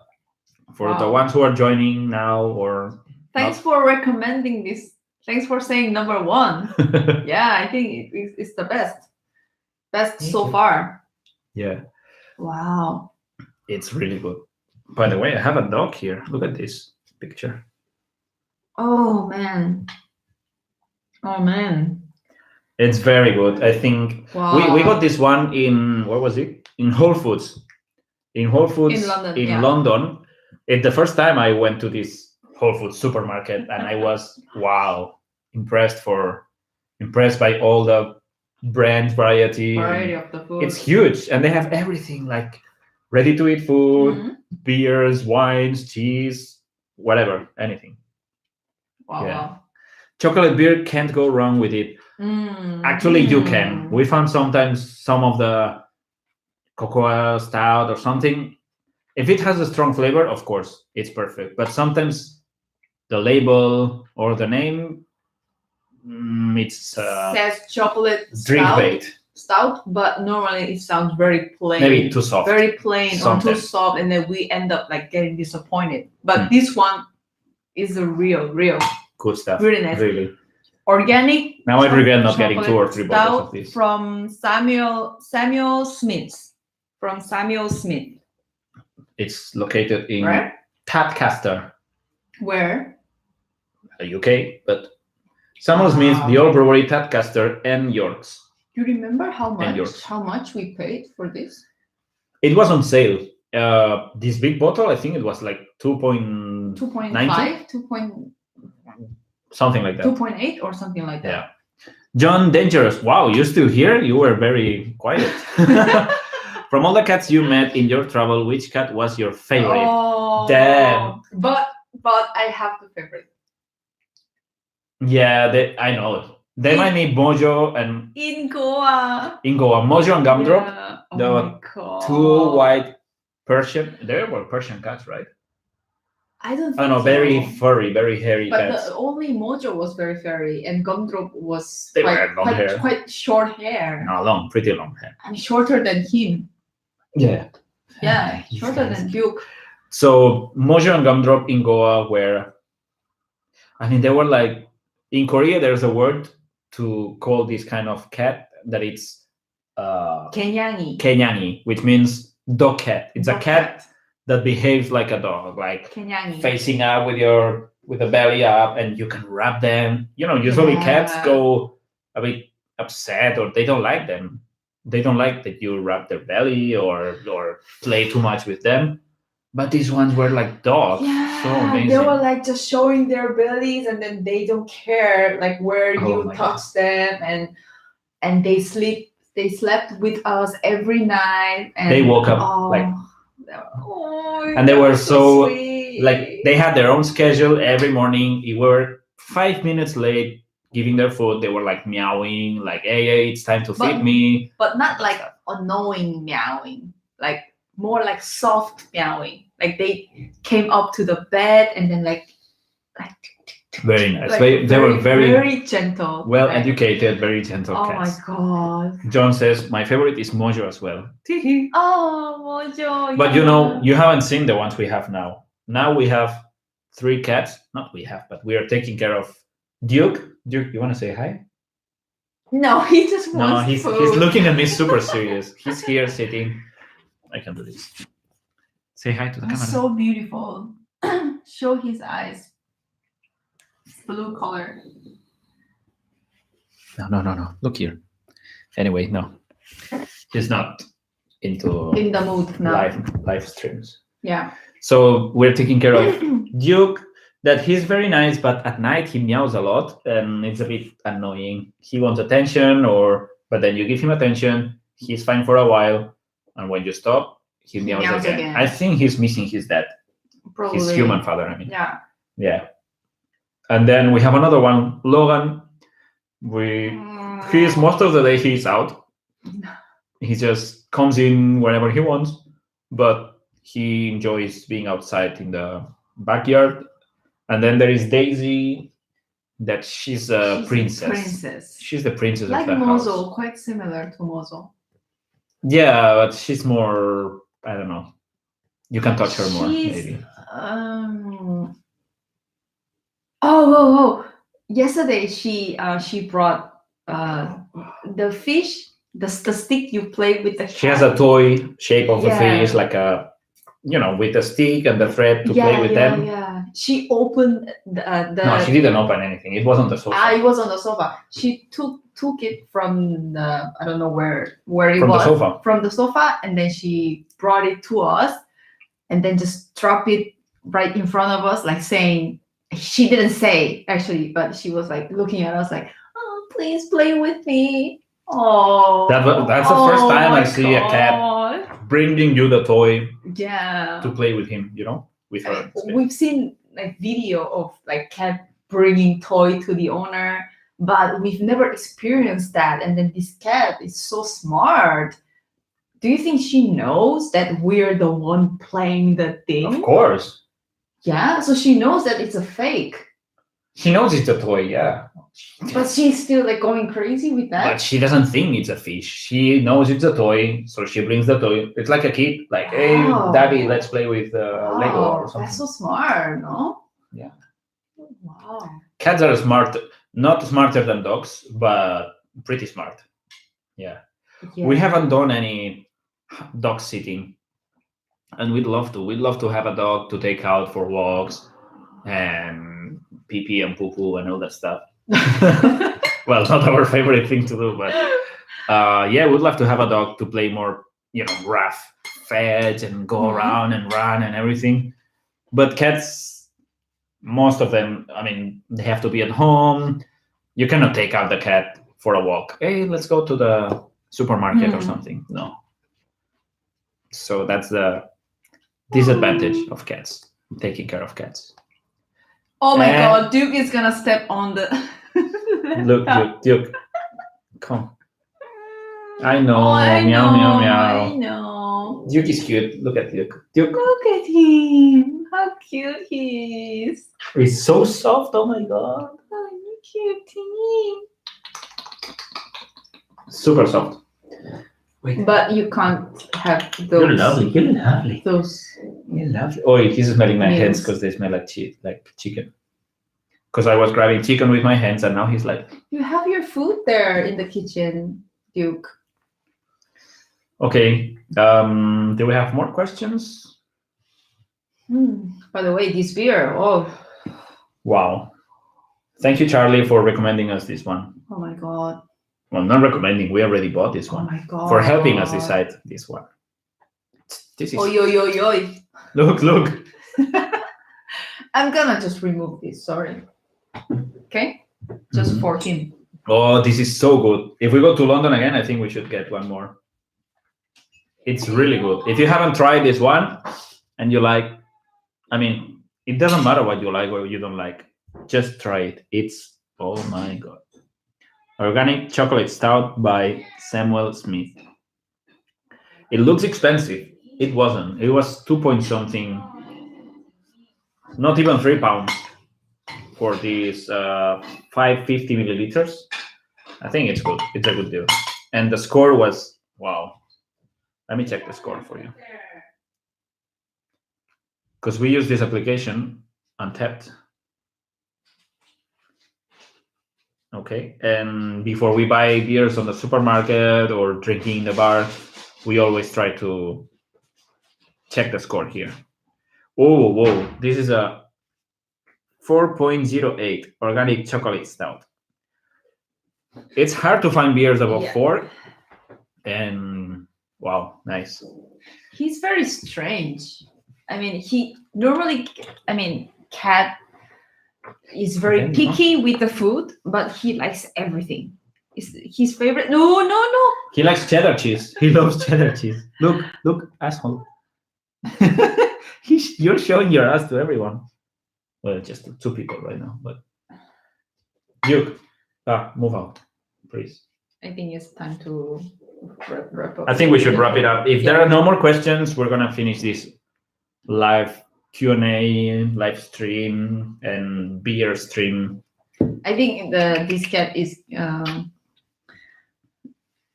the Wow. ones who are joining now or thanks for recommending this. Thanks for saying number 1. Yeah, I think it's the best. Best Thank so you. far. Yeah, Wow. it's really good. By the way, I have a dog here. Look at this picture. Oh man. Oh man. It's very good. I think Wow. we got this one in, where was it? In Whole Foods. In Whole Foods In London, in yeah. London. It's the first time I went to this Whole Foods supermarket, and I was impressed by all the brand variety. Variety of the food. It's huge, and they have everything like ready to eat food, Mhm. beers, wines, cheese, whatever, anything. Wow. Yeah. Wow. Chocolate beer can't go wrong with it. Actually, you can. We found sometimes some of the cocoa stout or something. If it has a strong flavor, of course, it's perfect. But sometimes the label or the name, it's says chocolate drink bait. stout, but normally it sounds very plain. Maybe too soft. Very plain or too Sometimes. soft, and then we end up like getting disappointed. But this one is a real Good stuff. really nice. Really. Organic. Now I regret not getting 2 or 3 chocolate bottles of stout this. from Samuel Smith. From Samuel Smith. It's located in Where? Tadcaster, Where? UK, but Samuel Smith, the old brewery, Tadcaster, and Yorks. Do you remember how And yours. much we paid for this? It was on sale. This big bottle, I think it was like 2.5, 2.5, something like that. 2.8 or something like that. Yeah. John Dangerous. Wow, you're still here? You were very quiet. From all the cats you met in your travel, which cat was your favorite? Oh, Damn. But I have the favorite. Yeah, I know it. They might need Mojo and In Goa. Mojo and Gumdrop. Yeah. Oh The my God. 2 white Persian. They were Persian cats, right? I don't think I don't know, so. very furry, very hairy But cats. only Mojo was very furry, and Gumdrop was They were long hair. quite short hair. No, pretty long hair. I mean, shorter than him. Yeah. Yeah, shorter than Duke. So Mojo and Gumdrop in Goa were, I mean, they were like, in Korea, there's a word to call this kind of cat that it's kenyangi, which means dog cat. It's a cat that behaves like a dog, like kenyangi. facing up with the belly up, and you can rub them. Usually cats go a bit upset, or they don't like them. They don't like that you rub their belly or play too much with them. But these ones were like dogs. Yeah, So amazing. they were like just showing their bellies, and then they don't care like where you my touch them, and they slept with us every night. And They woke up and they were so sweet. like they had their own schedule every morning. You were 5 minutes late, giving their food, they were like meowing, like, hey, it's time to feed me. But not like annoying meowing, like more like soft meowing. Like they came up to the bed and then like Very nice. like they were very gentle. well like, educated, very gentle Oh cats. my god. John says, my favorite is Mojo as well. Oh, Mojo. But yeah. you know, you haven't seen the ones we have now. Now we have 3 cats. Not we have, but we are taking care of Duke. Duke, you want to say hi? No, he just No, wants he's food. looking at me super serious. He's here sitting. I can do this. Say hi to the camera. So beautiful. Show his eyes. Blue color. No. Look here. Anyway, no. He's not into In the mood now. live streams. Yeah. So we're taking care of Duke. That he's very nice, but at night he meows a lot, and it's a bit annoying. He wants attention, but then you give him attention, he's fine for a while, and when you stop, he meows again. I think he's missing his dad, Probably. his human father. I mean, Yeah. yeah. And then we have another one, Logan. He's most of the day he's out. He just comes in whenever he wants, but he enjoys being outside in the backyard. And then there is Daisy, that she's a princess. She's the princess like of the Mozo, house. quite similar to Mozo. Yeah, but she's more, I don't know. You can touch her more, maybe. Oh. Yesterday she brought the fish, the stick you play with the cat. She has a toy shape of a Yeah. fish, like a, with a stick and the thread to play with them. Yeah. She opened the. No, she didn't open anything. It was on the sofa. It was on the sofa. She took it from the, I don't know where it From was. the sofa. From the sofa, and then she brought it to us, and then just dropped it right in front of us, like saying, she didn't say actually, but she was like looking at us like, oh, please play with me. Oh. That's the first time I see a cat bringing you the toy Yeah. to play with him, with her. We've seen like video of like cat bringing toy to the owner, but we've never experienced that. And then this cat is so smart. Do you think she knows that we're the one playing the thing? Of course. Yeah, so she knows that it's a fake. She knows it's a toy, yeah. But she's still like going crazy with that. But she doesn't think it's a fish. She knows it's a toy, so she brings the toy. It's like a kid, like, hey, daddy, let's play with Lego or something. That's so smart, no? Yeah. Wow. Cats are smart, not smarter than dogs, but pretty smart. Yeah. We haven't done any dog sitting, and we'd love to. We'd love to have a dog to take out for walks and pee and poo and all that stuff. Well, not our favorite thing to do, but yeah, we'd love to have a dog to play more, rough fetch and go around and run and everything. But cats, most of them, I mean, they have to be at home. You cannot take out the cat for a walk. Hey, let's go to the supermarket or something. No. So that's the disadvantage of cats, taking care of cats. Oh my God, Duke is gonna step on the. Look, Duke, come. I know, I meow, meow, meow. I know. Duke is cute. Look at Duke. Duke. Look at him. How cute he is. He's so soft. Oh my God. Oh, cute. Super soft. Wait. But you can't have those. You're lovely. You're lovely. Those. You're lovely. Oh, he's smelling my Yes. hands because they smell like chicken. Because I was grabbing chicken with my hands, and now he's like. You have your food there in the kitchen, Duke. Okay. Do we have more questions? By the way, this beer. Oh. Wow. Thank you, Charlie, for recommending us this one. Oh my God. Well, not recommending. We already bought this one. Oh my God. For helping us decide this one. This is. Oi. Look. I'm gonna just remove this. Sorry. Okay. Just for him. Oh, this is so good. If we go to London again, I think we should get one more. It's really good. If you haven't tried this one and you like, I mean, it doesn't matter what you like or you don't like. Just try it. It's Oh my god. Organic chocolate stout by Samuel Smith. It looks expensive. It wasn't. It was 2 point something, not even £3 for these 550 milliliters. I think it's good. It's a good deal. And the score was, wow. Let me check the score for you. Because we use this application, Untapped. Okay, and before we buy beers on the supermarket or drinking in the bar, we always try to check the score here. Oh, whoa, this is a 4.08 organic chocolate stout. It's hard to find beers above 4, and wow, nice. He's very strange. I mean, Cat is very Okay, picky with the food, but he likes everything. His favorite. No. He likes cheddar cheese. He loves cheddar cheese. Look, asshole. You're showing your ass to everyone. Well, just to 2 people right now, but Duke, move out, please. I think it's time to wrap up. I think we should wrap it up. If there are no more questions, we're gonna finish this live Q&A, live stream, and beer stream. I think this cat is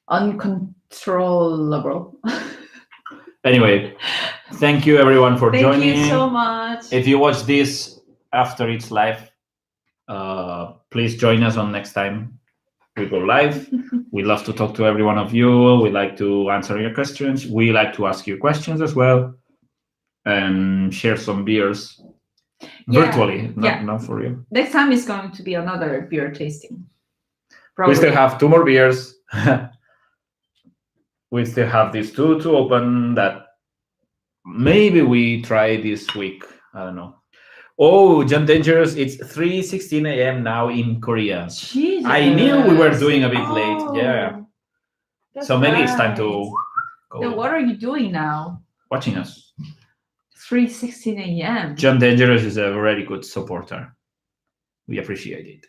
uncontrollable. Anyway, thank you everyone for joining. Thank you so much. If you watch this after it's live, please join us on next time we go live. We love to talk to every one of you. We like to answer your questions. We like to ask you questions as well, and share some beers virtually, not for real. Next time is going to be another beer tasting. We still have 2 more beers. We still have these 2 to open that maybe we try this week. I don't know. Oh, John Dangerous, it's 3:16 a.m. now in Korea. Jesus. I knew we were doing a bit late. Yeah. That's So maybe it's time right. to go. Then what are you doing now? Watching us. 3:16 a.m. John Dangerous is a very good supporter. We appreciate it.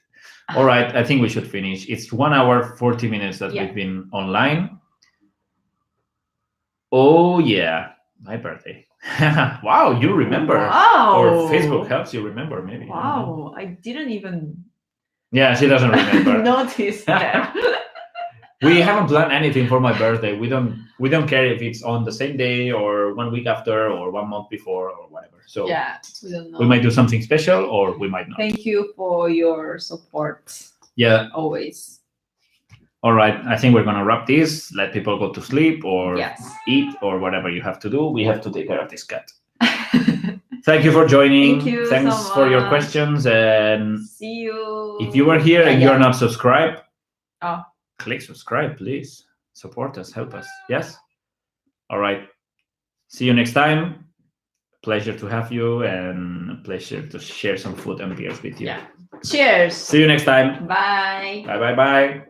All right, I think we should finish. It's 1 hour, 40 minutes that we've been online. Oh, yeah, my birthday. Wow, you remember. Wow. Or Facebook helps you remember, maybe. Wow, I didn't even Yeah, she doesn't remember. notice that. We haven't planned anything for my birthday. We don't care if it's on the same day or 1 week after or 1 month before or whatever. So Yeah, we don't know. we might do something special or we might not. Thank you for your support. Yeah. Always. All right. I think we're gonna wrap this. Let people go to sleep or eat or whatever you have to do. We have to take care of this cat. Thank you for joining. Thank you Thanks so for your much. questions. And See you. if you are here and you're not subscribed, Oh. click subscribe, please. Support us, help us. Yes? All right. See you next time. Pleasure to have you and pleasure to share some food and beers with you. Yeah. Cheers. See you next time. Bye. Bye.